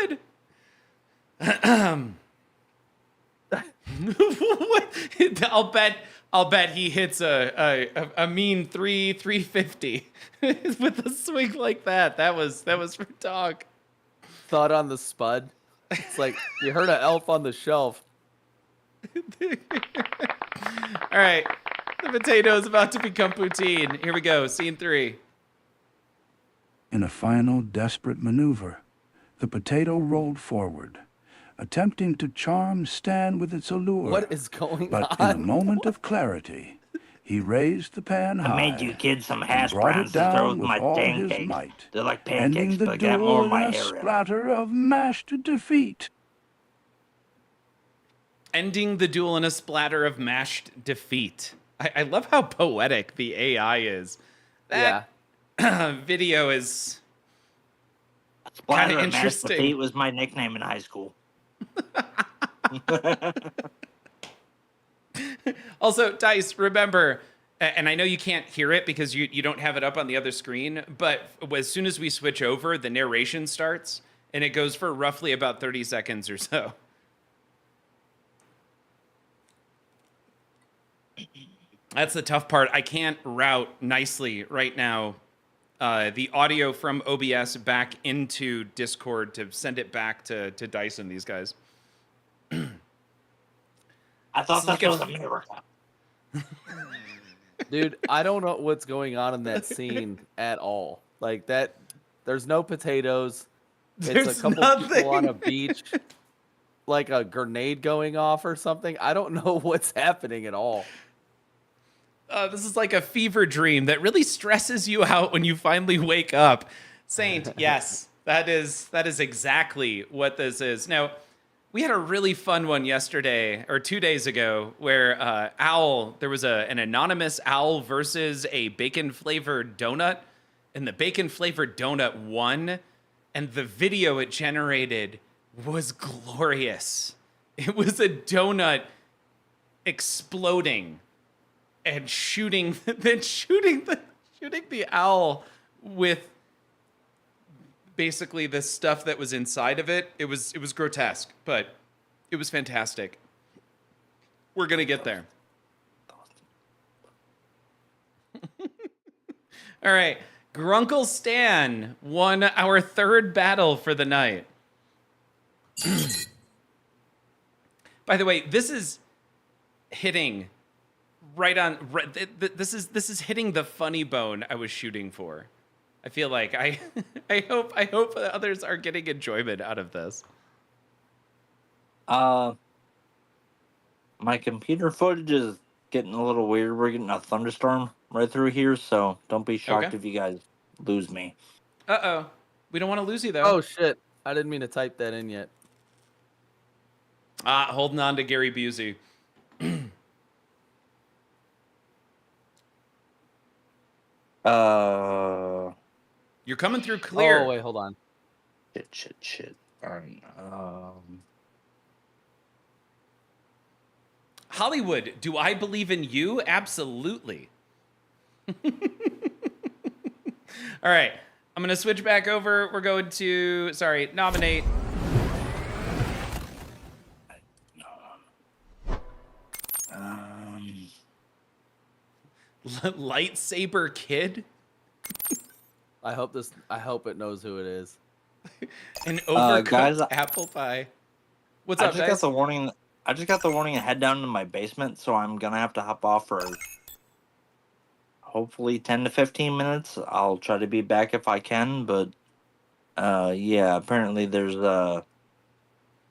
good. I'll bet he hits a mean 350 with a swing like that. That was for dog. Thought on the spud. It's like you heard an elf on the shelf. All right, the potato is about to become poutine. Here we go, scene 3. In a final desperate maneuver, the potato rolled forward, attempting to charm Stan with its allure. What is going but on? in a moment of clarity, he raised the pan high. I made you kids some and hash brought browns it to throw down with with my all dang his cakes. might, They're like ending pancakes, the but I got more duel of my in a hair in 'em. splatter of mashed defeat. Ending the duel in a splatter of mashed defeat. I love how poetic the AI is. That video is Splatter kinda of mashed interesting. defeat was my nickname in high school. Also, Dice, remember, and I know you can't hear it because you don't have it up on the other screen, but as soon as we switch over, the narration starts, and it goes for roughly about 30 seconds or so. That's the tough part. I can't route nicely right now the audio from OBS back into Discord to send it back to Dice and these guys. I thought This that is was like a miracle. Dude, I don't know what's going on in that scene at all. Like that, there's no potatoes. It's There's a couple nothing. people on a beach, like a grenade going off or something. I don't know what's happening at all. This is like a fever dream that really stresses you out when you finally wake up. Saint, yes, that is exactly what this is. Now, we had a really fun one yesterday or 2 days ago where there was an anonymous owl versus a bacon-flavored donut, and the bacon-flavored donut won, and the video it generated was glorious. It was a donut exploding and shooting the owl with basically the stuff that was inside of it. It was grotesque, but it was fantastic. We're gonna get there. All right, Grunkle Stan won our third battle for the night. By the way, this is hitting right on. This is hitting the funny bone I was shooting for. I feel like I hope others are getting enjoyment out of this. My computer footage is getting a little weird. We're getting a thunderstorm right through here, so don't be shocked Okay. if you guys lose me. Uh-oh. We don't want to lose you, though. Oh, shit. I didn't mean to type that in yet. Holding on to Gary Busey. You're coming through clear. Oh, wait, hold on. Shit. All right. Hollywood, do I believe in you? Absolutely. All right. I'm going to switch back over. We're going to, nominate. Lightsaber Kid? I hope it knows who it is. An overcooked guys, apple pie. What's I up, just guys? got the warning. I just got the warning to head down to my basement, so I'm gonna have to hop off for hopefully 10 to 15 minutes. I'll try to be back if I can, but yeah, apparently there's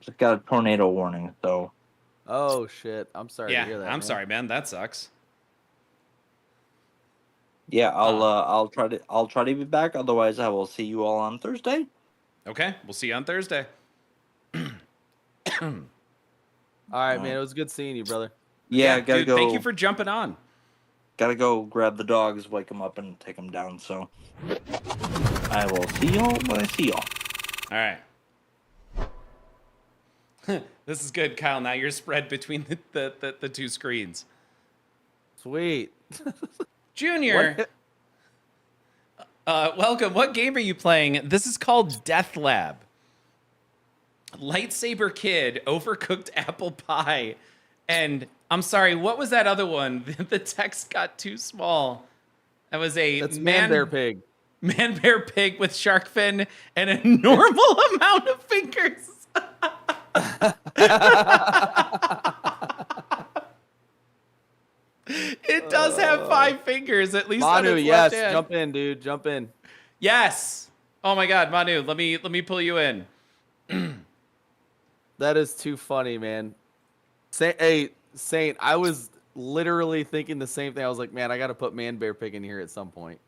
just got a tornado warning, so Oh, shit. I'm sorry to hear that, I'm man. sorry, man. That sucks. yeah, I'll try to be back. Otherwise, I will see you all on Thursday. Okay, we'll see you on Thursday. All right, man. It was good seeing you, brother. Yeah, gotta dude, go. thank you for jumping on. Gotta go grab the dogs, wake them up, and take them down. So I will see y'all when I see y'all. All right. This is good, Kyle. Now you're spread between the two screens. Sweet. Junior, welcome. What game are you playing? This is called DeathLab. Lightsaber Kid, Overcooked Apple Pie, and I'm sorry, what was that other one? The text got too small. That was That's Man Bear Pig. Man Bear Pig with shark fin and a normal amount of fingers. It does have 5 fingers, at least on Manu, its yes. left hand. Jump in, dude. Jump in. Yes. Oh my God, Manu, let me pull you in. That is too funny, man. Hey, Saint, I was literally thinking the same thing. I was like, man, I got to put Man Bear Pig in here at some point.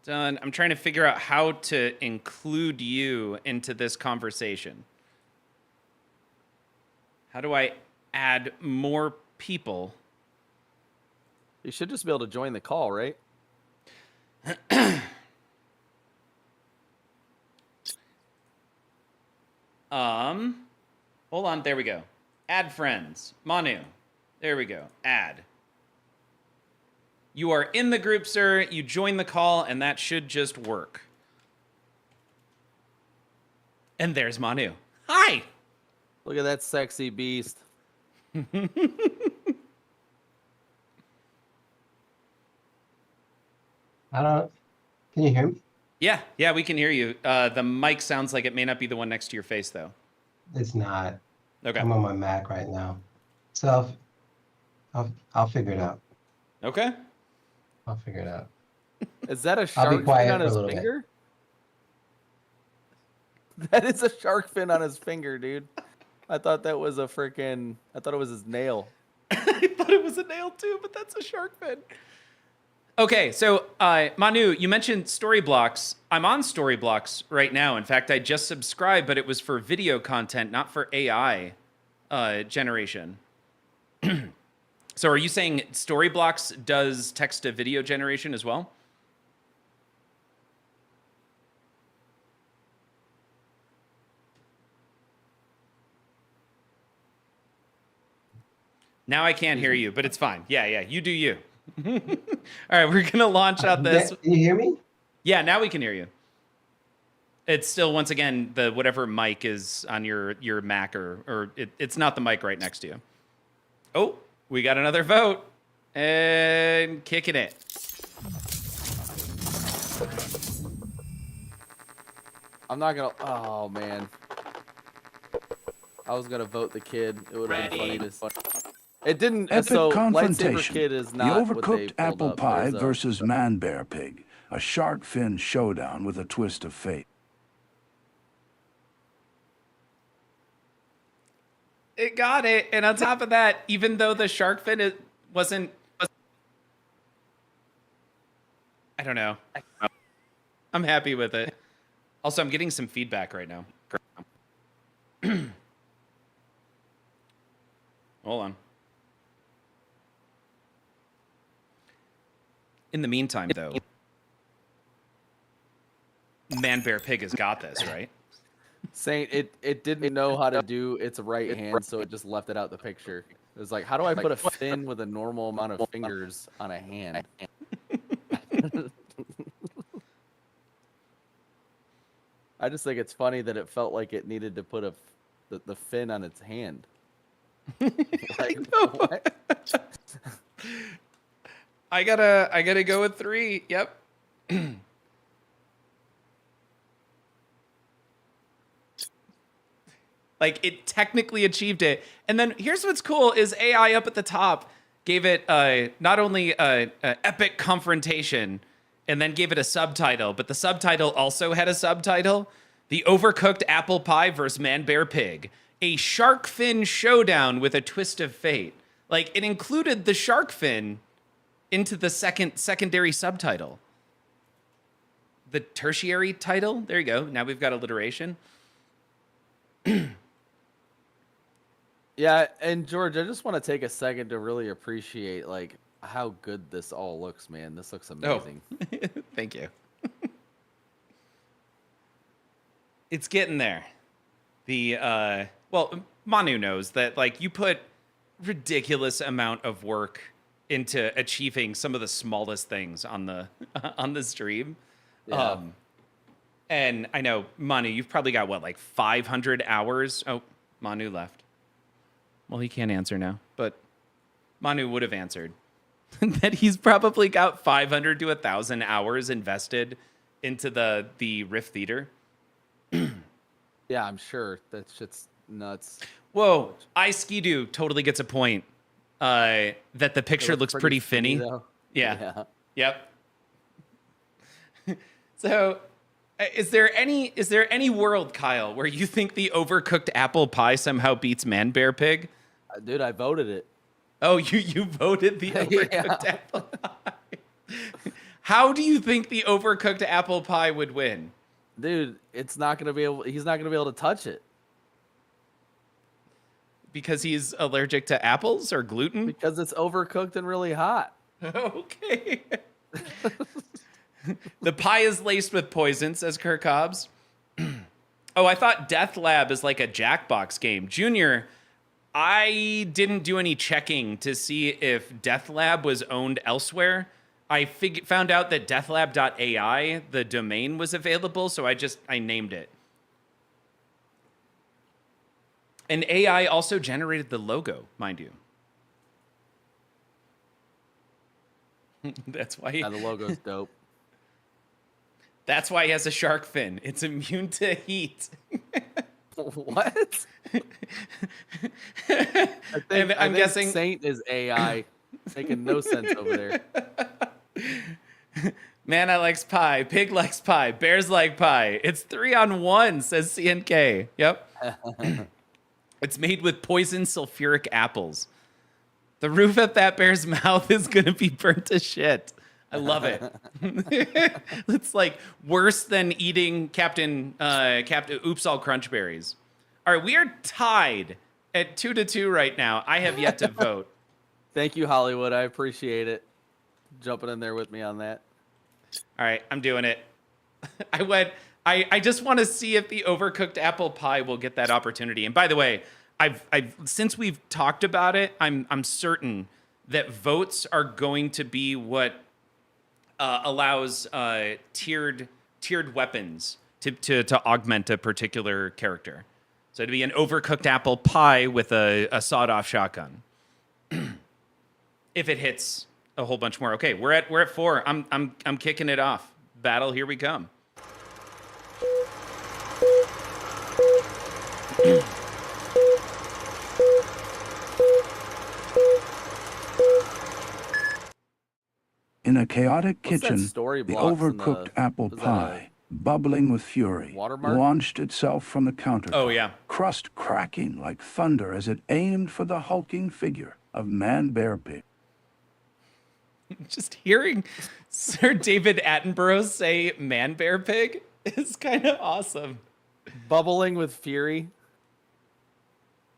Done. I'm trying to figure out how to include you into this conversation. How do I add more people? You should just be able to join the call, right? Hold on. There we go. Add friends. Manu. There we go. Add. You are in the group, sir. You join the call, and that should just work. And there's Manu. Hi. Look at that sexy beast. Can you hear me? Yeah, we can hear you. The mic sounds like it may not be the one next to your face, though. It's not. Okay. I'm on my Mac right now. So I'll figure it out. Okay. I'll figure it out. Is that a I'll shark be quiet fin on for a his little bit. finger? That is a shark fin on his finger, dude. I thought that was a freaking. I thought it was his nail. I thought it was a nail too, but that's a shark fin. Okay, so Manu, you mentioned Storyblocks. I'm on Storyblocks right now. In fact, I just subscribed, but it was for video content, not for AI generation. So are you saying Storyblocks does text to video generation as well? Now I can't hear you, but it's fine. Yeah, you do you. All right, we're gonna launch out this. Can you hear me? Yeah, now we can hear you. It's still, once again, the whatever mic is on your Mac, or it's not the mic right next to you. Oh, we got another vote. And kicking it. I'm not gonna. Oh man. I was gonna vote the kid. It would have been funny to. It didn't. Epic So Lightsaber confrontation. Kid is The not what they overcooked pulled apple up. pie There's a- versus man bear pig. A shark fin showdown with a twist of fate. It got it. And on top of that, even though the shark fin wasn't. I don't know. I'm happy with it. Also, I'm getting some feedback right now. Hold on. In the meantime, though, Man Bear Pig has got this, right? Saint, it didn't know how to do its right hand, so it just left it out the picture. It was like, how do I put a fin with a normal amount of fingers on a hand? I just think it's funny that it felt like it needed to put the fin on its hand. Like, what? I gotta go with 3. Yep. Like, it technically achieved it. And then here's what's cool is AI up at the top gave it not only a epic confrontation and then gave it a subtitle, but the subtitle also had a subtitle: The Overcooked Apple Pie versus Man Bear Pig, a shark fin showdown with a twist of fate. Like, it included the shark fin into the secondary subtitle. The tertiary title. There you go. Now we've got alliteration. Yeah, and George, I just want to take a second to really appreciate like how good this all looks, man. This looks amazing. Thank you. It's getting there. The well, Manu knows that like you put ridiculous amount of work into achieving some of the smallest things on the on the stream. Yeah. And I know, Manu, you've probably got what, like 500 hours? Oh, Manu left. Well, he can't answer now, but Manu would have answered that he's probably got 500 to 1,000 hours invested into the Rift Theater. Yeah, I'm sure. That shit's nuts. Whoa, Ski-Doo totally gets a point. That the picture looks pretty finny. though. Yeah. Yep. So, is there any world, Kyle, where you think the overcooked apple pie somehow beats Man Bear Pig? Dude, I voted it. Oh, you voted the overcooked apple pie. How do you think the overcooked apple pie would win? Dude, he's not gonna be able to touch it. Because he's allergic to apples or gluten? Because it's overcooked and really hot. Okay. The pie is laced with poison, says Kirk Hobbs. Oh, I thought DeathLab is like a Jackbox game. Junior, I didn't do any checking to see if DeathLab was owned elsewhere. I found out that deathlab.ai, the domain, was available, so I named it. And AI also generated the logo, mind you. That's why Yeah, the logo's dope. That's why he has a shark fin. It's immune to heat. What? I'm guessing Saint is AI. Making no sense over there. Man, I likes pie. Pig likes pie. Bears like pie. It's 3-on-1, says CNK. Yep. It's made with poison sulfuric apples. The roof at that bear's mouth is going to be burnt to shit. I love it. It's like worse than eating Captain Oops All Crunch Berries. All right, we are tied at 2-2 right now. I have yet to vote. Thank you, Hollywood. I appreciate it. Jumping in there with me on that. All right, I'm doing it. I just want to see if the overcooked apple pie will get that opportunity. And by the way, I've since we've talked about it, I'm certain that votes are going to be what allows tiered weapons to augment a particular character. So to be an overcooked apple pie with a sawed-off shotgun. If it hits a whole bunch more. Okay, we're at 4. I'm kicking it off. Battle, here we come. In a chaotic What's that kitchen, story the blocks in overcooked the- apple was that pie, bubbling with fury, watermark? launched itself from the countertop. Oh, yeah. Crust cracking like thunder as it aimed for the hulking figure of Man Bear Pig. Just hearing Sir David Attenborough say "man bear pig" is kind of awesome. Bubbling with fury.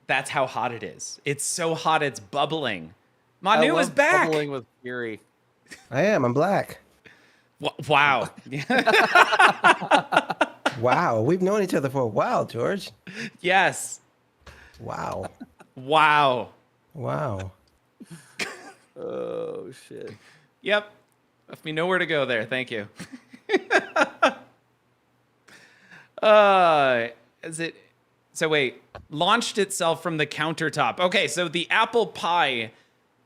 That's how hot it is. It's so hot it's bubbling. I Manu is love back. Bubbling with fury. I am. I'm black. Wow. Wow. We've known each other for a while, George. Yes. Wow. Wow. Wow. Oh shit. Yep. Left me nowhere to go there. Thank you. Is it? So wait. Launched itself from the countertop. Okay, so the apple pie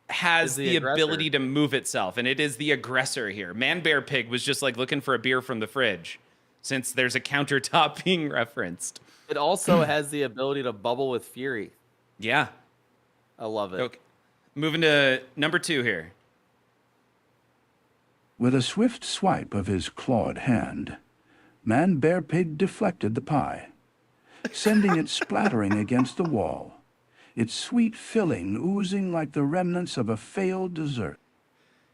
has Is the the aggressor. ability to move itself, and it is the aggressor here. Man Bear Pig was just like looking for a beer from the fridge, since there's a countertop being referenced. It also has the ability to bubble with fury. Yeah. I love it. Okay. Moving to number 2 here. With a swift swipe of his clawed hand, Man Bear Pig deflected the pie, sending it splattering against the wall, its sweet filling oozing like the remnants of a failed dessert.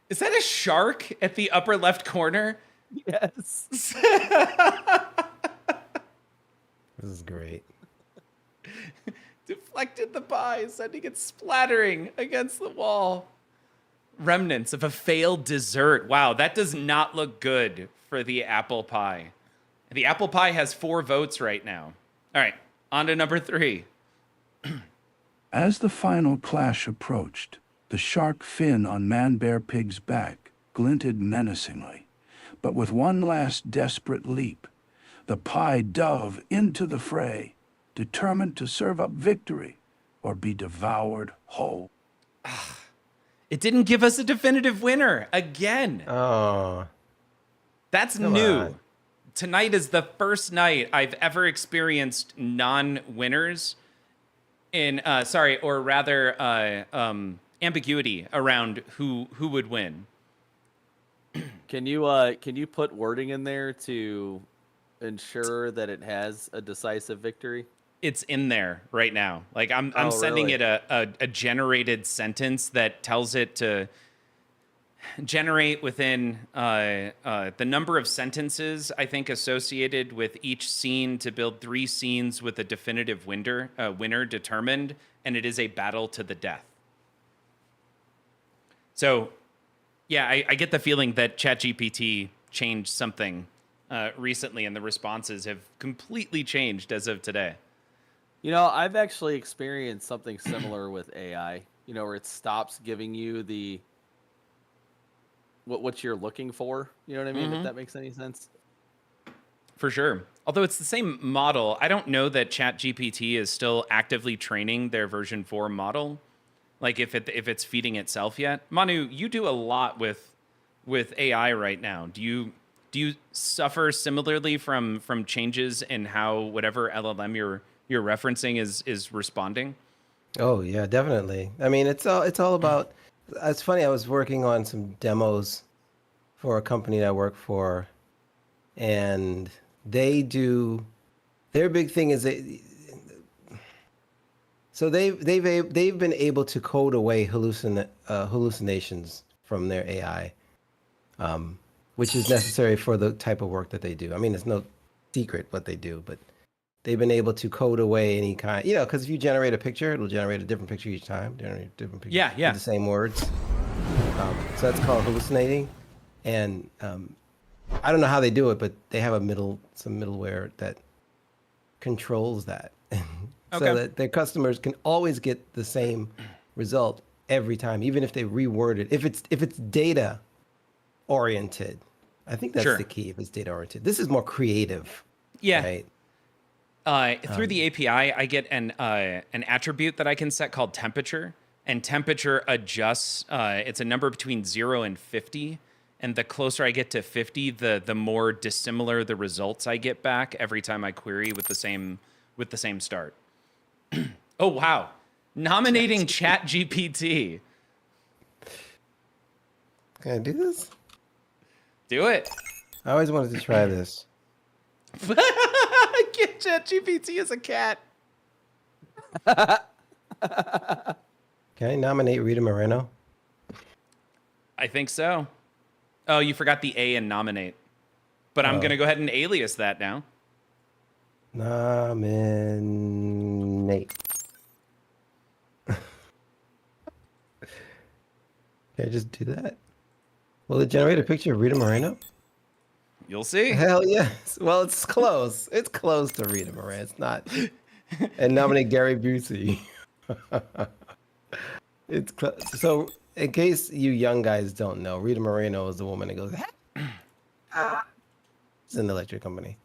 Is that a shark at the upper left corner? Yes. This is great. Deflected the pie, sending it splattering against the wall. Remnants of a failed dessert. Wow, that does not look good for the apple pie. The apple pie has 4 votes right now. All right, on to number 3. As the final clash approached, the shark fin on Man Bear Pig's back glinted menacingly. But with one last desperate leap, the pie dove into the fray, determined to serve up victory or be devoured whole. It didn't give us a definitive winner again. Oh. That's Come new. on. Tonight is the first night I've ever experienced non-winners in, ambiguity around who would win. Can you put wording in there to ensure that it has a decisive victory? It's in there right now. Like I'm Oh, sending really? it a generated sentence that tells it to generate within the number of sentences I think associated with each scene to build 3 scenes with a definitive winner determined, and it is a battle to the death. So, yeah, I get the feeling that ChatGPT changed something recently, and the responses have completely changed as of today. You know, I've actually experienced something similar with AI. You know, where it stops giving you the what you're looking for. You know what I mean? If that makes any sense. For sure. Although it's the same model, I don't know that ChatGPT is still actively training their version 4 model. Like if it's feeding itself yet. Manu, you do a lot with AI right now. Do you suffer similarly from changes in how whatever LLM you're referencing is responding? Oh yeah, definitely. I mean, it's all about. It's funny. I was working on some demos for a company that I work for, and they do. Their big thing is they've been able to code away hallucinations from their AI, which is necessary for the type of work that they do. I mean, it's no secret what they do, but they've been able to code away any kind, because if you generate a picture, it'll generate a different picture each time, generate a different picture Yeah. with the same words. So that's called hallucinating. And I don't know how they do it, but they have some middleware that controls that. so Okay. that their customers can always get the same result every time, even if they reword it. If it's data oriented, I think that's Sure. the key. If it's data oriented, this is more creative, Yeah. right? Through the API, I get an attribute that I can set called temperature, and temperature adjusts. It's a number between 0 and 50, and the closer I get to 50, the more dissimilar the results I get back every time I query with the same start. Oh wow, nominating ChatGPT. Can I do this? Do it. I always wanted to try this. Get ChatGPT as a cat. Can I nominate Rita Moreno? I think so. Oh, you forgot the A in nominate. But I'm going to go ahead and alias that now. Nominate. Can I just do that? Will it generate a picture of Rita Moreno? You'll see. Hell yes. Well, it's close. It's close to Rita Moreno. It's not. And nominate Gary Busey. It's so. In case you young guys don't know, Rita Moreno is the woman that goes. It's an electric company.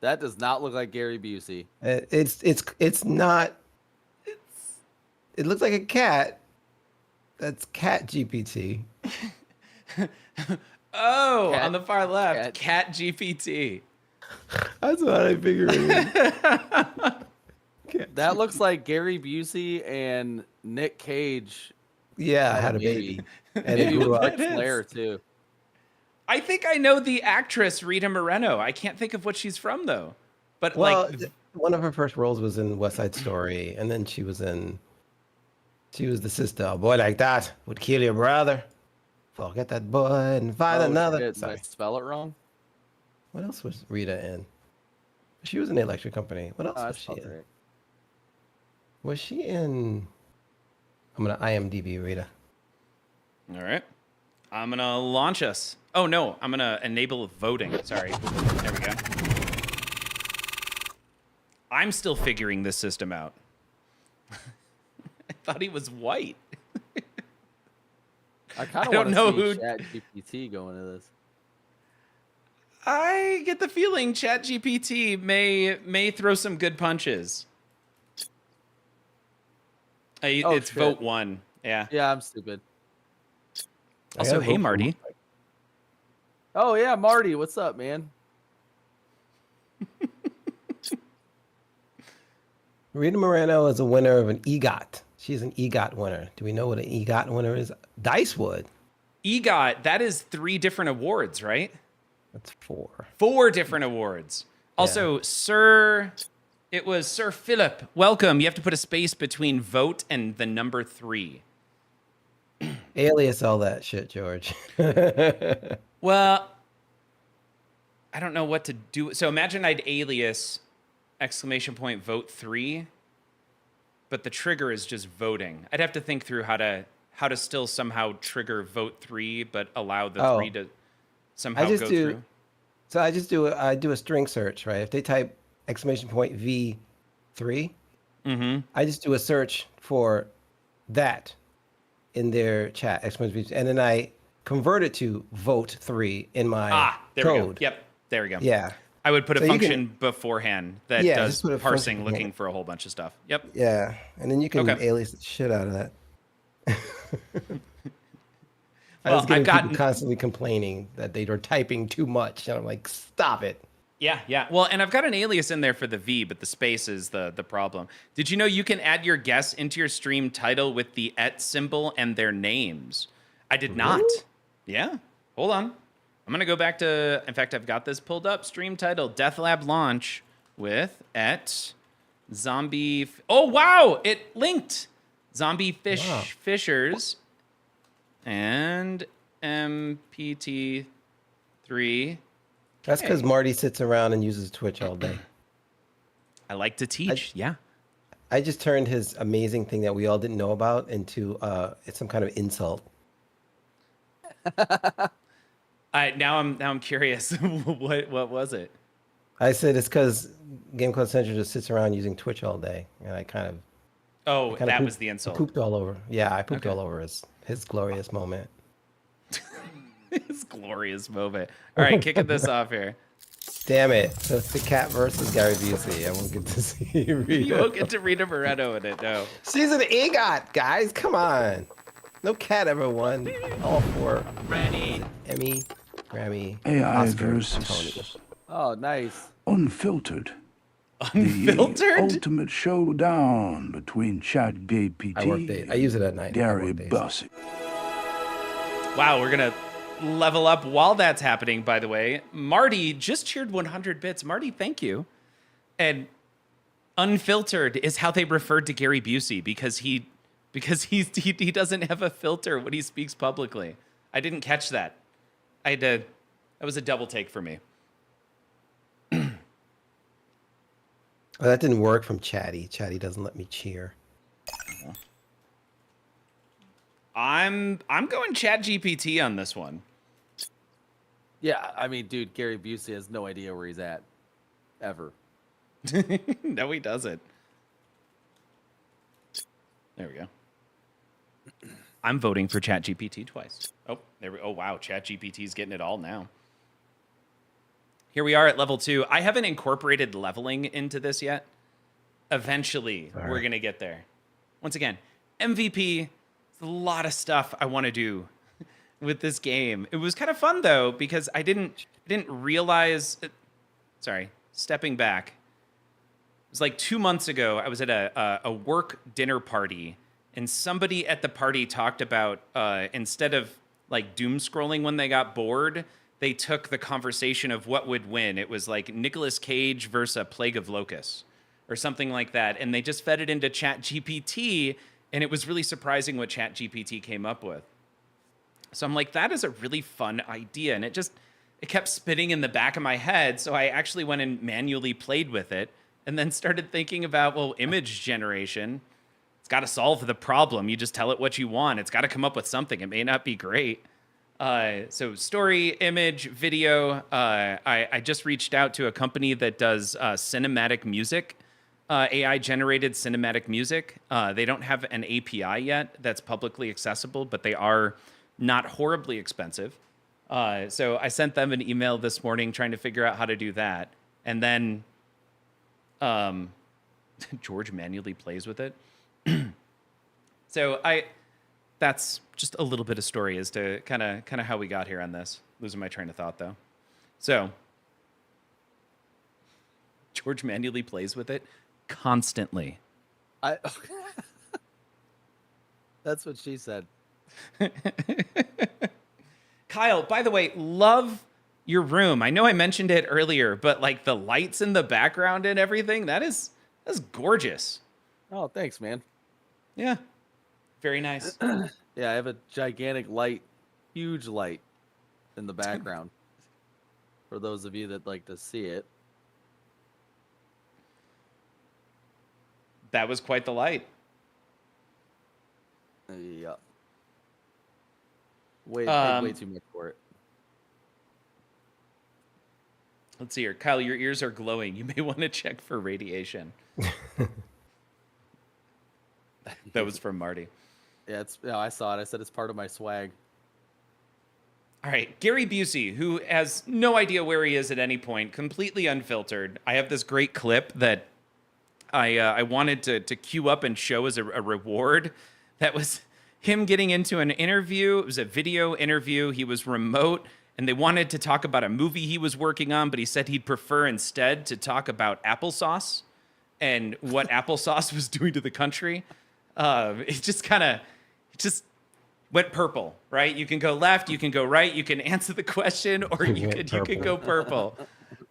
That does not look like Gary Busey. It's not. It looks like a cat. That's Cat GPT. Oh, Cat- on the far left, Cat GPT. That's what I figured. That looks like Gary Busey and Nick Cage. Yeah, I had a baby. And it Maybe grew with up. Ric Flair too. I think I know the actress Rita Moreno. I can't think of what she's from though. But Well, like, one of her first roles was in West Side Story, and then she was the sister. A boy like that would kill your brother. Forget that boy and find another. Shit, did I Sorry. spell it wrong? What else was Rita in? She was in the electric company. What else Oh, I was she spelled it in? right. Was she in? I'm gonna IMDb Rita. all right. I'm going to launch us. Oh no, I'm going to enable voting. Sorry. There we go. I'm still figuring this system out. I thought he was white. I kind I of don't want know to who- see ChatGPT go into this. I get the feeling ChatGPT may throw some good punches. Oh, It's shit. vote 1. Yeah. Yeah, I'm stupid. I Also, gotta hey vote for Marty. Oh yeah, Marty, what's up, man? Rita Moreno is a winner of an EGOT. She's an EGOT winner. Do we know what an EGOT winner is? Dicewood. EGOT, that is 3 different awards, right? That's 4. 4 different awards. Also, it was Sir Philip. Welcome. You have to put a space between vote and the number 3. Alias all that shit, George. Well, I don't know what to do. So imagine I'd alias ! Vote 3, but the trigger is just voting. I'd have to think through how to still somehow trigger vote 3, but allow the 3 to somehow go through. So I do a string search, right? If they type V3, I just do a search for that in their chat, and then I convert it to vote 3 in my There code. we go. Yep, there we go. Yeah. I would put a So you function beforehand that Yeah, does just put a parsing, function looking for a whole bunch of stuff. Yep. Yeah, and then you can Okay. alias the shit out of that. I Well, was getting I've gotten- people constantly complaining that they were typing too much, and I'm like, stop it. Yeah. Well, and I've got an alias in there for the V, but the space is the problem. Did you know you can add your guests into your stream title with the @ symbol and their names? I did not. Yeah. Hold on. I'm going to go back to, in fact, I've got this pulled up. Stream title, DeathLab launch with @ zombie. Oh, wow. It linked. Zombie Fishers and MPT3. That's because Marty sits around and uses Twitch all day. I like to teach. Yeah. I just turned his amazing thing that we all didn't know about into it's some kind of insult. Now I'm curious. What was it? I said it's because Game Code Central just sits around using Twitch all day, and I kind of Oh, kind of that pooped, was the insult. pooped all over. Yeah, I pooped Okay. all over his glorious moment. His glorious moment. All right, kicking this off here. Damn it! So it's the cat versus Gary Busey. I won't get to see Rita. You won't get to Rita Moreno in it, no. She's an EGOT, guys. Come on. No cat ever won all 4 Emmy, Grammy, AI Oscar, versus Tony. Oh, nice. Unfiltered. Unfiltered? The ultimate showdown between ChatGPT I work days. I use it at night. I Gary work days. Busey. Wow, we're going to level up while that's happening, by the way. Marty just cheered 100 bits. Marty, thank you. And unfiltered is how they referred to Gary Busey because he doesn't have a filter when he speaks publicly. I didn't catch that. That was a double take for me. Oh, that didn't work from Chatty. Chatty doesn't let me cheer. I'm going ChatGPT on this one. Yeah, I mean, dude, Gary Busey has no idea where he's at, ever. No, he doesn't. There we go. I'm voting for ChatGPT twice. Oh, there we. Oh, wow, ChatGPT's getting it all now. Here we are at level 2. I haven't incorporated leveling into this yet. Eventually, we're gonna get there. Once again, MVP. A lot of stuff I want to do with this game. It was kind of fun though because I didn't realize. Sorry, stepping back. It was like 2 months ago. I was at a work dinner party, and somebody at the party talked about instead of like doom scrolling when they got bored, they took the conversation of what would win. It was like Nicolas Cage versus a plague of locusts or something like that, and they just fed it into ChatGPT. And it was really surprising what ChatGPT came up with. So I'm like, that is a really fun idea. And it kept spinning in the back of my head. So I actually went and manually played with it and then started thinking about, well, image generation. It's got to solve the problem. You just tell it what you want. It's got to come up with something. It may not be great. So story, image, video. I just reached out to a company that does cinematic music. AI-generated cinematic music. They don't have an API yet that's publicly accessible, but they are not horribly expensive. So I sent them an email this morning trying to figure out how to do that. And then George manually plays with it. So that's just a little bit of story as to kind of how we got here on this. Losing my train of thought, though. So George manually plays with it constantly. That's what she said. Kyle, by the way, love your room. I know I mentioned it earlier, but like the lights in the background and everything, that's gorgeous. Oh, thanks, man. Yeah. Very nice. Yeah, I have a gigantic light, huge light in the background. For those of you that like to see it. That was quite the light. Yeah. Way too much for it. Let's see here. Kyle, your ears are glowing. You may want to check for radiation. That was from Marty. Yeah, I saw it. I said it's part of my swag. All right, Gary Busey, who has no idea where he is at any point, completely unfiltered. I have this great clip that I wanted to queue up and show as a reward. That was him getting into an interview. It was a video interview. He was remote, and they wanted to talk about a movie he was working on, but he said he'd prefer instead to talk about applesauce and what applesauce was doing to the country. It just went purple, right? You can go left, you can go right, you can answer the question, or you could go purple.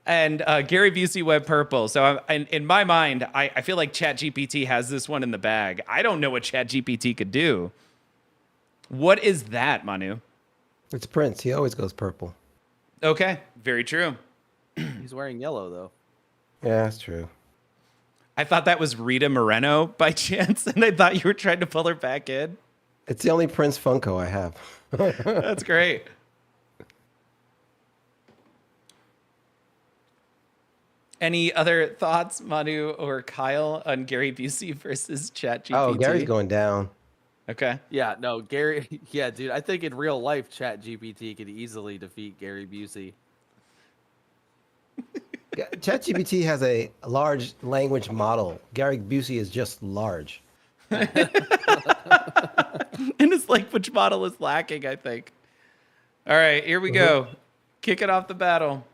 And Gary Busey went purple. So in my mind, I feel like ChatGPT has this one in the bag. I don't know what ChatGPT could do. What is that, Manu? It's Prince. He always goes purple. Okay, very true. He's wearing yellow though. Yeah, that's true. I thought that was Rita Moreno by chance, and I thought you were trying to pull her back in. It's the only Prince Funko I have. That's great. Any other thoughts, Manu or Kyle, on Gary Busey versus ChatGPT? Oh, Gary's going down. Okay. Yeah, no, Gary. Yeah, dude. I think in real life, ChatGPT could easily defeat Gary Busey. ChatGPT has a large language model. Gary Busey is just large. And his language model is lacking, I think. All right, here we go. Kicking off the battle.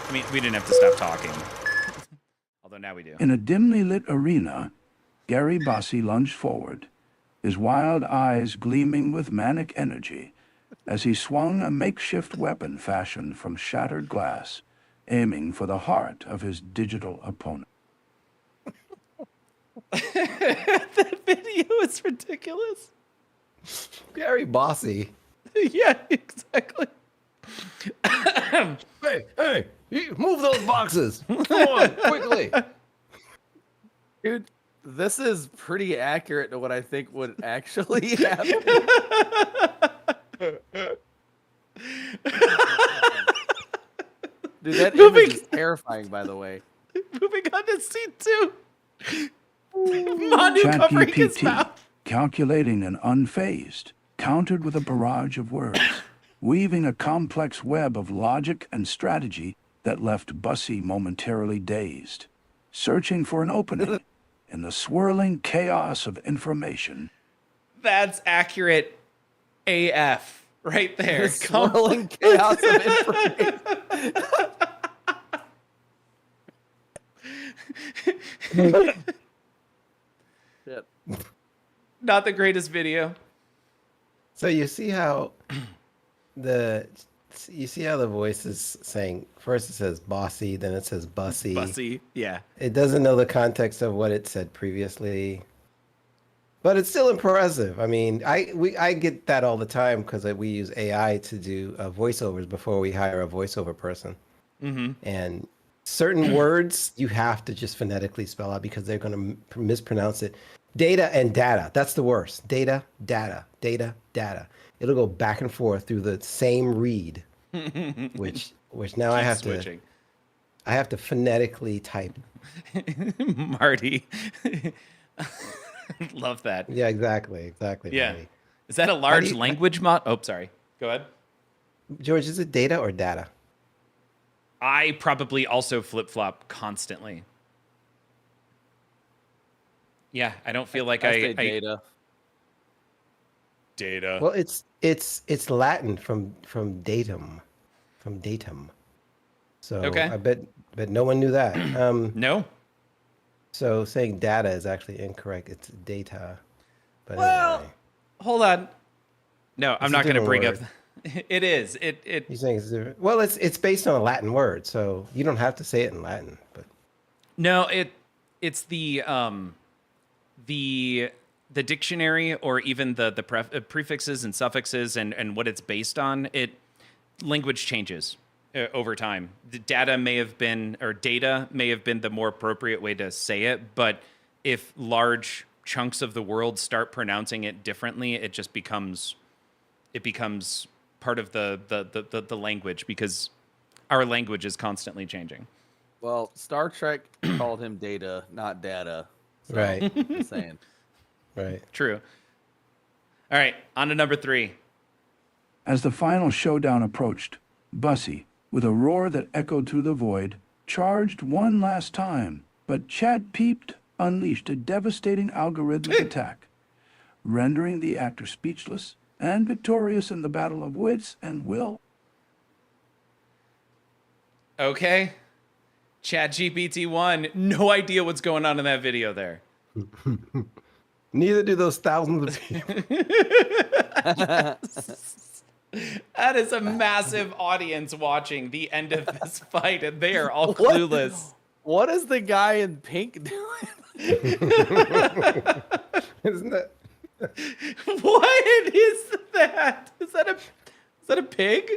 I mean, we didn't have to stop talking. Although now we do. In a dimly lit arena, Gary Bossy lunged forward, his wild eyes gleaming with manic energy as he swung a makeshift weapon fashioned from shattered glass, aiming for the heart of his digital opponent. That video is ridiculous. Gary Bossy. Yeah, exactly. Hey, move those boxes. Come on, quickly. Dude, this is pretty accurate to what I think would actually happen. Dude, that image is terrifying, by the way. Moving on to scene 2. Manu covering his ChatGPT, mouth. calculating and unfazed, countered with a barrage of words, weaving a complex web of logic and strategy that left Bussy momentarily dazed, searching for an opening in the swirling chaos of information. That's accurate AF right there. Swirling chaos of information. Shit. Not the greatest video. So you see how the voice is saying, first it says bossy, then it says bussy. Bussy, yeah. It doesn't know the context of what it said previously. But it's still impressive. I mean, I get that all the time because we use AI to do voiceovers before we hire a voiceover person. Mm-hmm. And certain words you have to just phonetically spell out because they're going to mispronounce it. Data and data. That's the worst. Data, data, data, data. It'll go back and forth through the same read, which now I have to phonetically type. Marty. Love that. Yeah, exactly. Yeah. Marty. Is that a large language mod? Oh, sorry. Go ahead. George, is it data or data? I probably also flip-flop constantly. Yeah, I don't feel like I say data. Data. Well, it's Latin from datum, So Okay. I bet no one knew that. No. So saying data is actually incorrect. It's data. But Well, anyway. hold on. No, I'm It's a not going to different bring up. word. It is. You're saying it's different. Well, it's based on a Latin word, so you don't have to say it in Latin. But No, it's the dictionary or even the prefixes and suffixes and what it's based on. Language changes over time. The data may have been the more appropriate way to say it, but if large chunks of the world start pronouncing it differently, it becomes part of the language because our language is constantly changing. Well, Star Trek called him Data, not Data. So, Right. Just saying. right. True. All right, on to number 3. As the final showdown approached, Bussy, with a roar that echoed through the void, charged one last time, but Chad Peeped unleashed a devastating algorithmic attack, rendering the actor speechless and victorious in the battle of wits and will. Okay. ChatGPT 1, no idea what's going on in that video there. Neither do those thousands of people. That is a massive audience watching the end of this fight, and they are all clueless. What is the guy in pink doing? Isn't that? What is that? Is that a pig?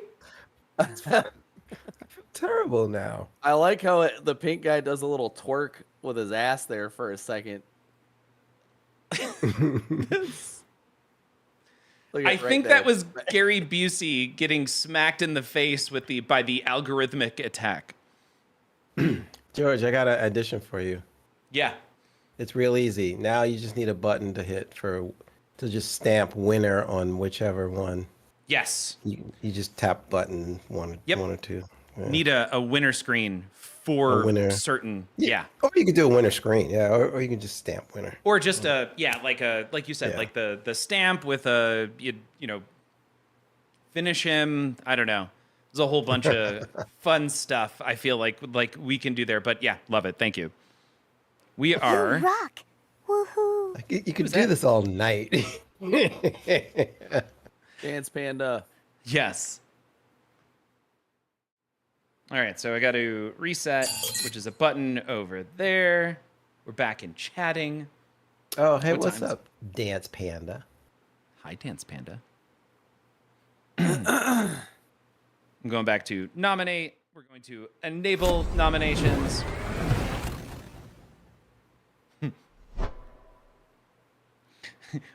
Terrible now. I like how the pink guy does a little twerk with his ass there for a second. Look I at right think there. that was Gary Busey getting smacked in the face by the algorithmic attack. George, I got an addition for you. Yeah. It's real easy. Now you just need a button to hit to just stamp winner on whichever one. Yes. You just tap button one Yep. or two. Yeah. Need a winner screen for A winner. certain. Yeah. Or you could do a winner screen. Yeah. Or you can just stamp winner. Or just like you said, Yeah. like the stamp with you know, finish him. I don't know. There's a whole bunch of fun stuff I feel like we can do there. But yeah, love it. Thank you. We are. You rock. Woohoo. You could do this all night. Dance Panda. Yes. All right, so I got to reset, which is a button over there. We're back in chatting. Oh, hey, What what's times? up, Dance Panda? Hi, Dance Panda. I'm going back to nominate. We're going to enable nominations.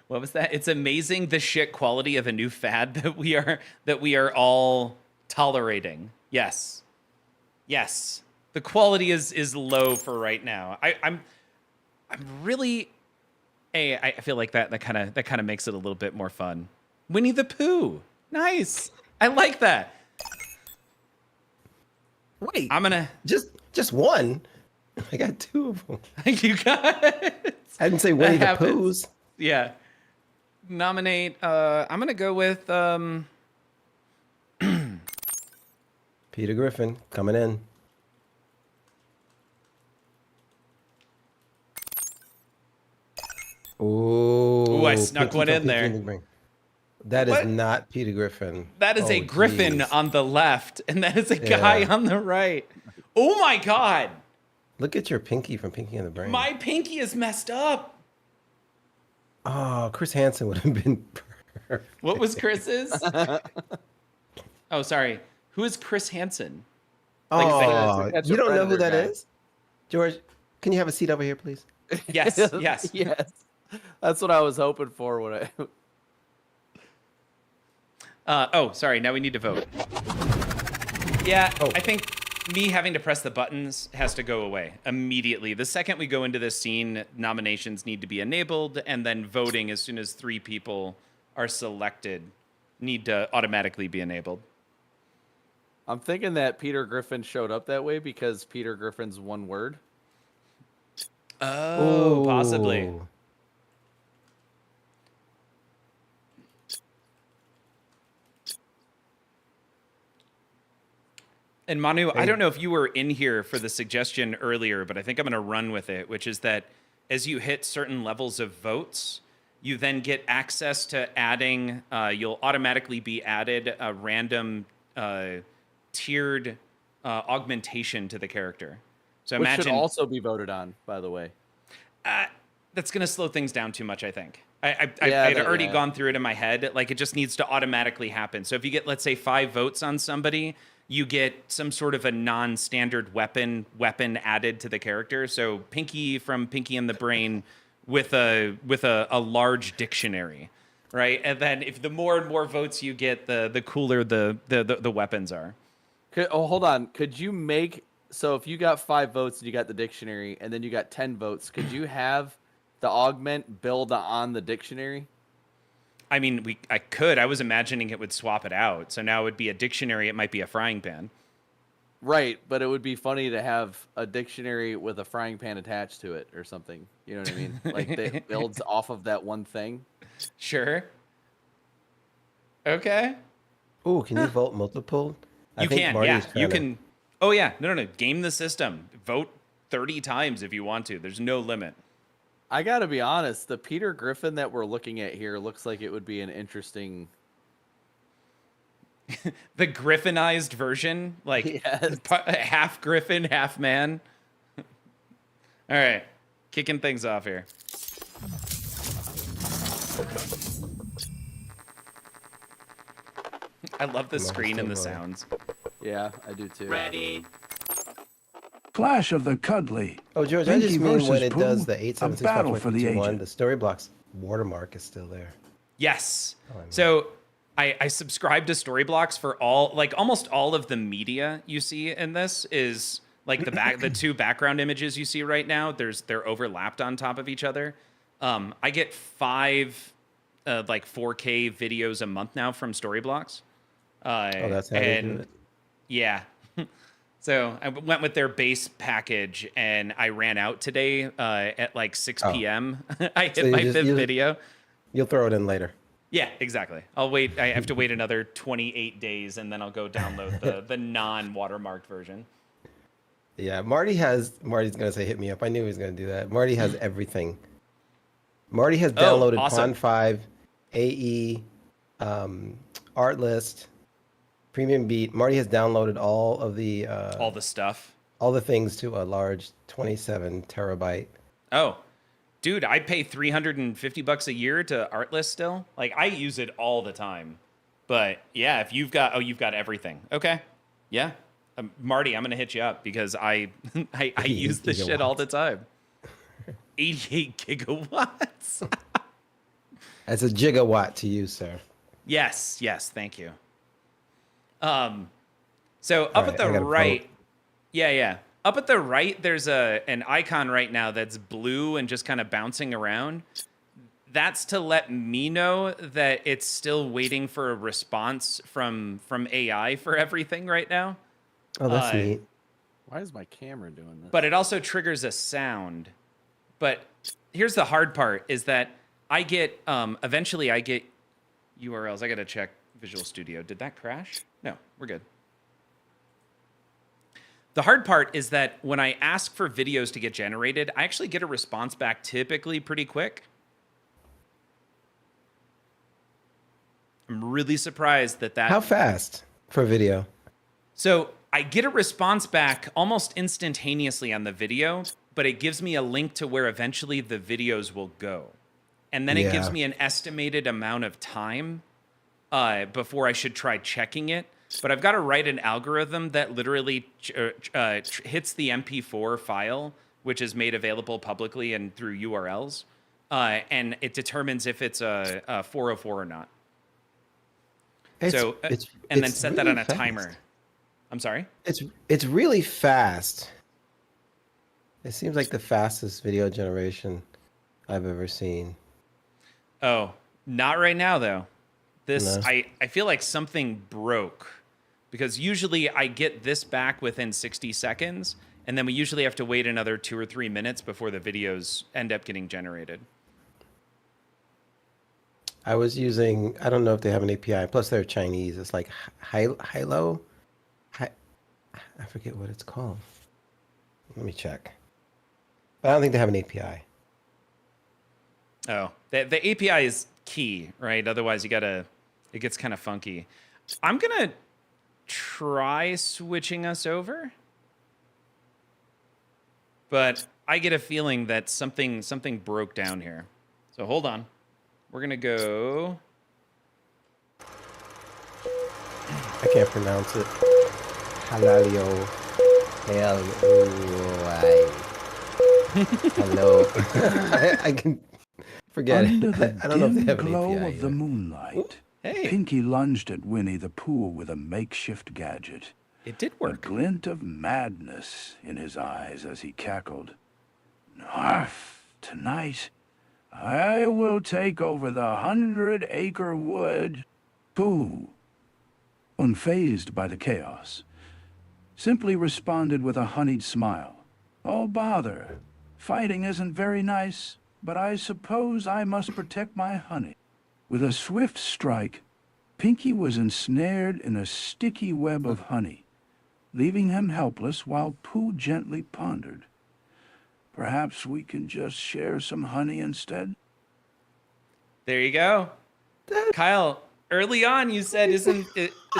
What was that? It's amazing the shit quality of a new fad that we are all tolerating. Yes. Yes. The quality is low for right now. I'm really I feel like that kind of makes it a little bit more fun. Winnie the Pooh. Nice. I like that. Wait, I'm gonna just one. I got two of them. you got I didn't say Winnie the happens. Poohs. Yeah. Nominate I'm gonna go with Peter Griffin coming in. Ooh, I snuck one in there. That What? is not Peter Griffin. That is a Oh, griffin jeez. on the left, and that is a guy Yeah. on the right. Oh my god. Look at your pinky from Pinky and the Brain. My pinky is messed up. Oh, Chris Hansen would have been perfect. What was Chris's? Oh, sorry. Who is Chris Hansen? Like, is Oh, Catch a you don't know who that Predator is? George, can you have a seat over here, please? Yes, yes. Yes. That's what I was hoping for when I. Oh, sorry. Now we need to vote. Yeah, Oh. I think me having to press the buttons has to go away immediately. The second we go into this scene, nominations need to be enabled, and then voting as soon as 3 people are selected need to automatically be enabled. I'm thinking that Peter Griffin showed up that way because Peter Griffin's one word. Oh, possibly. Ooh. And Manu, I don't know if you were in here for the suggestion earlier, but I think I'm going to run with it, which is that as you hit certain levels of votes, you then get access to adding, you'll automatically be added a random tiered augmentation to the character. So Which imagine should also be voted on, by the way. that's going to slow things down too much, I think. I Yeah, had that- already yeah. gone through it in my head. Like, it just needs to automatically happen. So if you get, let's say, 5 votes on somebody, you get some sort of a non-standard weapon added to the character. So Pinky from Pinky and the Brain with a large dictionary, right? And then if the more and more votes you get, the cooler the weapons are. Hold on. Could you make so if you got 5 votes and you got the dictionary, and then you got 10 votes, could you have the augment build on the dictionary? I mean, I could. I was imagining it would swap it out. So now it would be a dictionary. It might be a frying pan. Right, but it would be funny to have a dictionary with a frying pan attached to it or something. You know what I mean? Like it builds off of that one thing. Sure. Okay. Ooh, can you vote multiple? I You think can, Marty's yeah. You trying to- can. Oh, yeah. No. Game the system. Vote 30 times if you want to. There's no limit. I gotta be honest, the Peter Griffin that we're looking at here looks like it would be an interesting. The griffinized version, like Yes. half griffin, half man. All right. Kicking things off here. I love the screen and the sounds. Yeah, I do too. Ready. Clash of the Cuddly. Oh, George, I Pinky just mean when versus it does Pooh, the a battle for the 876.5.2.1, agent. the story blocks watermark is still there. Yes. Oh, I know. So I subscribe to Storyblocks for almost all of the media you see in this is like the two background images you see right now. They're overlapped on top of each other. I get 5 like 4K videos a month now from Storyblocks. Oh, that's how they do And it. yeah. So I went with their base package, and I ran out today at like 6 Oh. p.m. I hit So you my just- 5th you- video. You'll throw it in later. Yeah, exactly. I'll wait. I have to wait another 28 days, and then I'll go download the non-watermarked version. Yeah, Marty's gonna say hit me up. I knew he was gonna do that. Marty has everything. Marty has downloaded awesome. Pond 5, AE, Artlist, Premium Beat. Marty has downloaded all of the All the stuff. all the things to a large 27 terabyte. Oh, dude, I pay $350 a year to Artlist still. Like I use it all the time. But yeah, if you've got everything. Okay, yeah, Marty, I'm gonna hit you up because I use this shit all the time. 88 gigawatts. That's a gigawatt to you, sir. Yes, thank you. So up All at right, I the gotta right, vote. yeah. Up at the right, there's an icon right now that's blue and just kind of bouncing around. That's to let me know that it's still waiting for a response from AI for everything right now. Oh, that's Uh, neat. Why is my camera doing this? But it also triggers a sound. But here's the hard part is that I get eventually I get URLs. I gotta check Visual Studio. Did that crash? No, we're good. The hard part is that when I ask for videos to get generated, I actually get a response back typically pretty quick. I'm really surprised that How fast for video? So I get a response back almost instantaneously on the video, but it gives me a link to where eventually the videos will go. And then it gives Yeah. me an estimated amount of time before I should try checking it. But I've got to write an algorithm that literally hits the MP4 file, which is made available publicly and through URLs. And it determines if it's a 404 or not. And then set that really on a fast. timer. I'm sorry? It's really fast. It seems like the fastest video generation I've ever seen. Oh, not right now though. This No. I feel like something broke because usually I get this back within 60 seconds and then we usually have to wait another 2 or 3 minutes before the videos end up getting generated. I was using, I don't know if they have an API. Plus, they're Chinese. It's like Hilo. I forget what it's called. Let me check. But I don't think they have an API. Oh, the API is key, right? Otherwise it gets kind of funky. I'm going to try switching us over. But I get a feeling that something broke down here. So hold on. We're going to go. I can't pronounce it. Halalio. Hello. I can forget Under it. the I don't know if they dim have an glow API. of the yet. moonlight, Hey, Pinky lunged at Winnie the Pooh with a makeshift gadget. it did A work. glint of madness in his eyes as he cackled. Narf, tonight I will take over the 100-acre wood. Pooh, unfazed by the chaos, simply responded with a honeyed smile. Oh, bother. Fighting isn't very nice, but I suppose I must protect my honey. With a swift strike, Pinky was ensnared in a sticky web of honey, leaving him helpless while Pooh gently pondered. Perhaps we can just share some honey instead? There you go. Kyle, early on you said is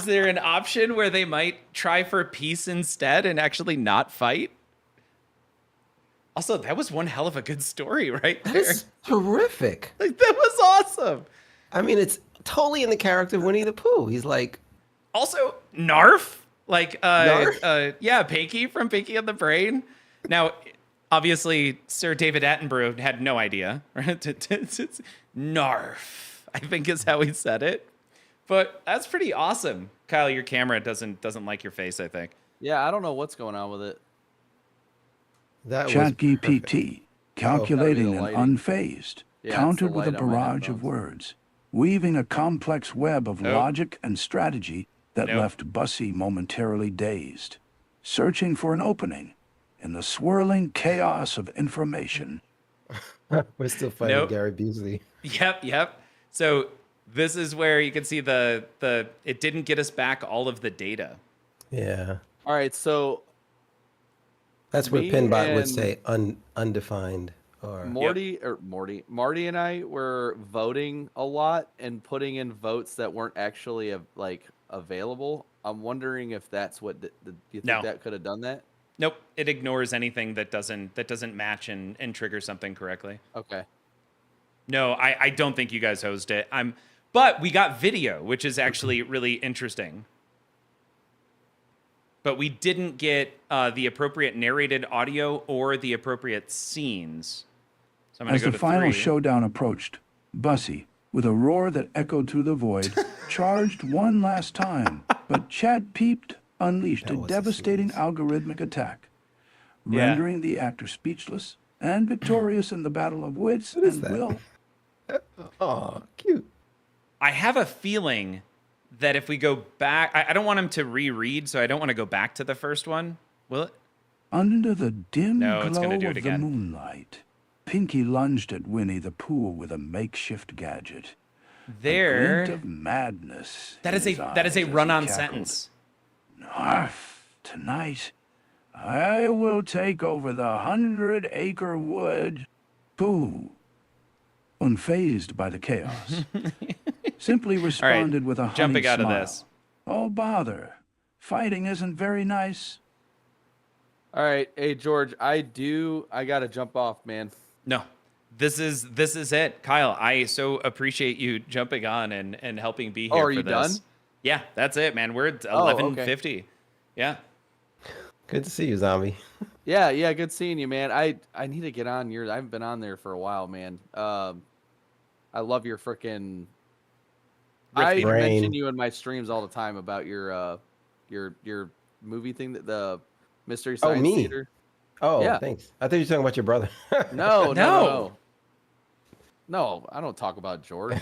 there an option where they might try for peace instead and actually not fight? Also, that was one hell of a good story right there. That's terrific. Like that was awesome. I mean, it's totally in the character of Winnie the Pooh. He's like, Also, Narf, like Narf? yeah, Pinky from Pinky and the Brain. Now, obviously, Sir David Attenborough had no idea. Right? Narf. I think is how he said it. But that's pretty awesome. Kyle, your camera doesn't like your face, I think. Yeah, I don't know what's going on with it. That was perfect. ChatGPT, calculating and lighting. unfazed, Yeah, it's the countered with a light on my barrage of headphones. words, weaving a complex web of Nope. logic and strategy that Nope. left Bussy momentarily dazed, searching for an opening in the swirling chaos of information. We're still fighting Nope. Gary Busey. Yep. So this is where you can see the it didn't get us back all of the data. Yeah. All right, so That's what Me Pinbot would and say, undefined. Or Marty and I were voting a lot and putting in votes that weren't actually available. I'm wondering if that's what do you think No. that could have done that? Nope. It ignores anything that doesn't match and trigger something correctly. Okay. No, I don't think you guys hosed it. But we got video, which is actually really interesting. But we didn't get the appropriate narrated audio or the appropriate scenes. So I'm going As to go the to final 3. showdown approached, Bussy, with a roar that echoed through the void, charged one last time, but Chad Peeped unleashed That a was a devastating sneeze. algorithmic attack, Yeah. rendering the actor speechless and victorious in the battle of wits What is and that? will. Oh, cute. I have a feeling that if we go back, I don't want him to reread, so I don't want to go back to the first one. Will it? Under the dim No, it's glow gonna do it of the again. moonlight, Pinky lunged at Winnie the Pooh with a makeshift gadget. A There. glint of madness. That in is a his that is eyes a as he run-on cackled. sentence. Narf, tonight, I will take over the 100-acre wood. Pooh, unfazed by the chaos, simply responded with a honeyed Jumping out of smile. this. Oh, bother. Fighting isn't very nice. All right, hey George, I gotta jump off, man. No. This is it. Kyle, I so appreciate you jumping on and helping be here Oh, are for you this. done? Yeah, that's it, man. We're at Oh, okay. 11:50. Yeah. Good to see you, zombie. Yeah, good seeing you, man. I need to get on yours. I haven't been on there for a while, man. I love your freaking. I Brain. mention you in my streams all the time about your movie thing, that the Mystery Oh, Science me? Theater. Oh, Yeah. thanks. I thought you were talking about your brother. No, I don't talk about George.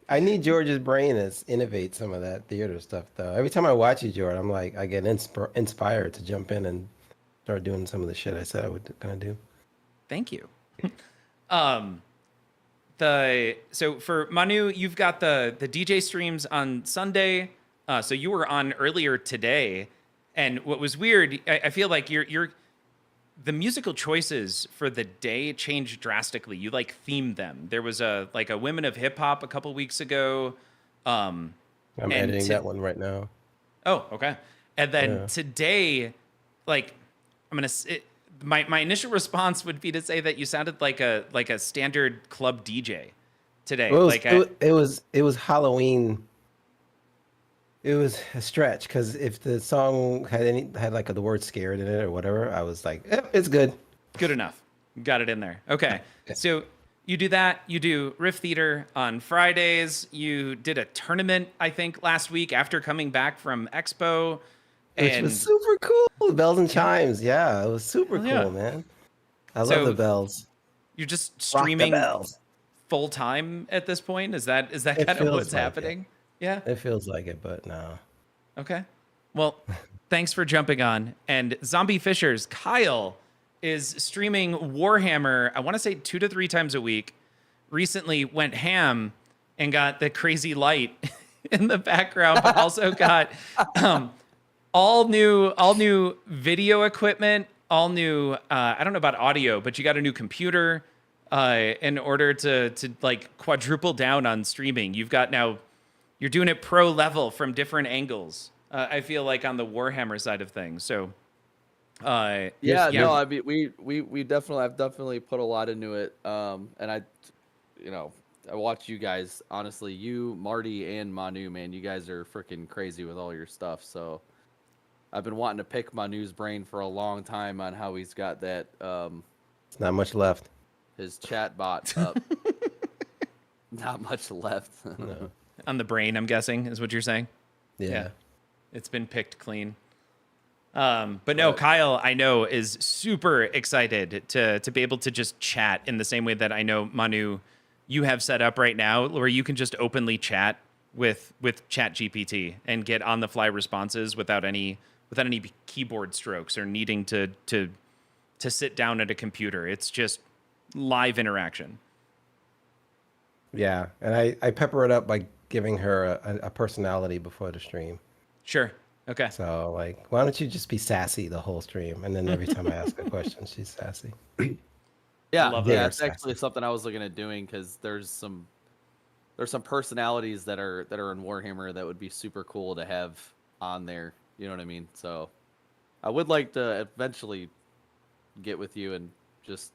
I need George's brain to innovate some of that theater stuff, though. Every time I watch you, George, I'm like, I get inspired to jump in and start doing some of the shit I said I would kind of do. Thank you. So for Manu, you've got the DJ streams on Sunday. So you were on earlier today, and what was weird, I feel like the musical choices for the day changed drastically. You like themed them. There was a Women of Hip Hop a couple weeks ago. I'm editing that one right now. Oh, okay. And then Yeah. today, like, my initial response would be to say that you sounded like a standard club DJ today. Well, it was Halloween. It was a stretch because if the song had like the word "scared" in it or whatever, I was like, it's good. Good enough. Got it in there. Okay. So you do that. You do Riff Theater on Fridays. You did a tournament, I think, last week after coming back from Expo. Which was super cool. Bells and chimes. Yeah, it was super Hell yeah. cool, man. I So, love the bells. You're just Rock the streaming bells. full time at this point? Is that It kind of feels what's like it. happening? Yeah. It feels like it, but no. Okay. Well, thanks for jumping on. And Zombie Fishers, Kyle is streaming Warhammer, I want to say 2 to 3 times a week. Recently went ham and got the crazy light in the background, but also got all new video equipment, all new I don't know about audio, but you got a new computer in order to like quadruple down on streaming. You're doing it pro level from different angles. I feel like on the Warhammer side of things. So, No, I mean I've definitely put a lot into it. And I watch you guys. Honestly, you, Marty, and Manu, man, you guys are freaking crazy with all your stuff. So, I've been wanting to pick Manu's brain for a long time on how he's got that. It's not much left. his chat bot up. Not much left. No. On the brain, I'm guessing, is what you're saying. Yeah. It's been picked clean. But no, Kyle, I know, is super excited to be able to just chat in the same way that I know, Manu, you have set up right now, where you can just openly chat with Chat GPT and get on the fly responses without any keyboard strokes or needing to sit down at a computer. It's just live interaction. Yeah, and I pepper it up by giving her a personality before the stream. Sure. Okay. So like, why don't you just be sassy the whole stream, and then every time I ask a question, she's sassy. Yeah, love yeah, that. it's actually something I was looking at doing because there's some personalities that are in Warhammer that would be super cool to have on there. You know what I mean? So I would like to eventually get with you and just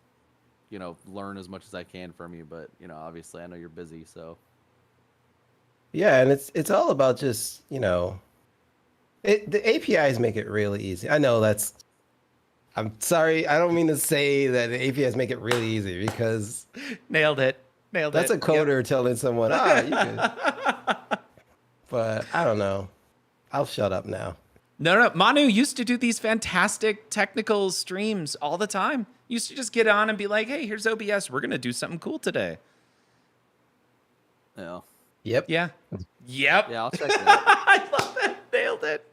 learn as much as I can from you. But obviously I know you're busy, so Yeah, and it's all about just the APIs make it really easy. I know I'm sorry, I don't mean to say that the APIs make it really easy because Nailed it. that's a coder telling someone, you could. But I don't know. I'll shut up now. No. Manu used to do these fantastic technical streams all the time. Used to just get on and be like, hey, here's OBS. We're going to do something cool today. yeah. Yep. Yeah. Yeah, I'll check it out. I love that. Nailed it.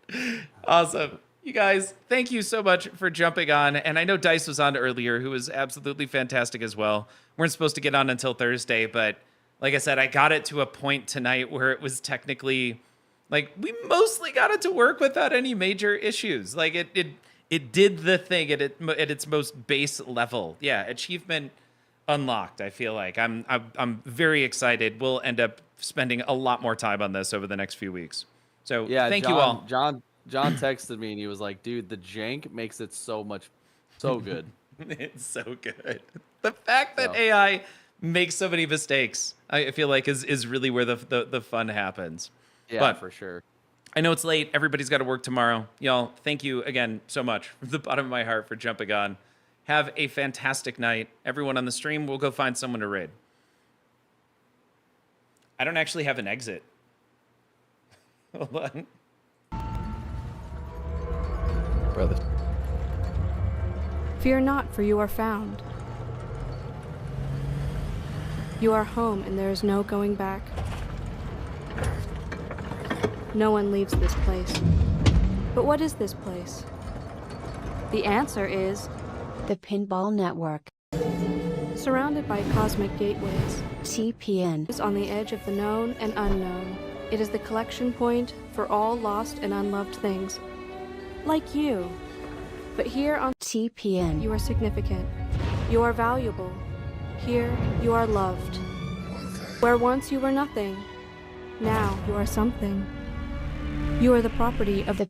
Awesome. You guys, thank you so much for jumping on. And I know Dice was on earlier, who was absolutely fantastic as well. Weren't supposed to get on until Thursday, but like I said, I got it to a point tonight where it was technically, like, we mostly got it to work without any major issues. Like, it did the thing at its most base level. Yeah, achievement unlocked. I feel like I'm very excited. We'll end up spending a lot more time on this over the next few weeks. So Yeah, thank John, you all. John texted me and he was like, "Dude, the jank makes it so good." It's so good. The fact that So. AI makes so many mistakes, I feel like is really where the fun happens. Yeah, But for sure. I know it's late. Everybody's got to work tomorrow. Y'all, thank you again so much from the bottom of my heart for jumping on. Have a fantastic night. Everyone on the stream, we'll go find someone to raid. I don't actually have an exit. Hold on. Brother. Fear not, for you are found. You are home, and there is no going back. No one leaves this place. But what is this place? The answer is The Pinball Network. surrounded by cosmic gateways. TPN. Is on the edge of the known and unknown. It is the collection point for all lost and unloved things. Like you. But here on TPN. you are significant. You are valuable. Here you are loved. Where once you were nothing, now you are something. You are the property of The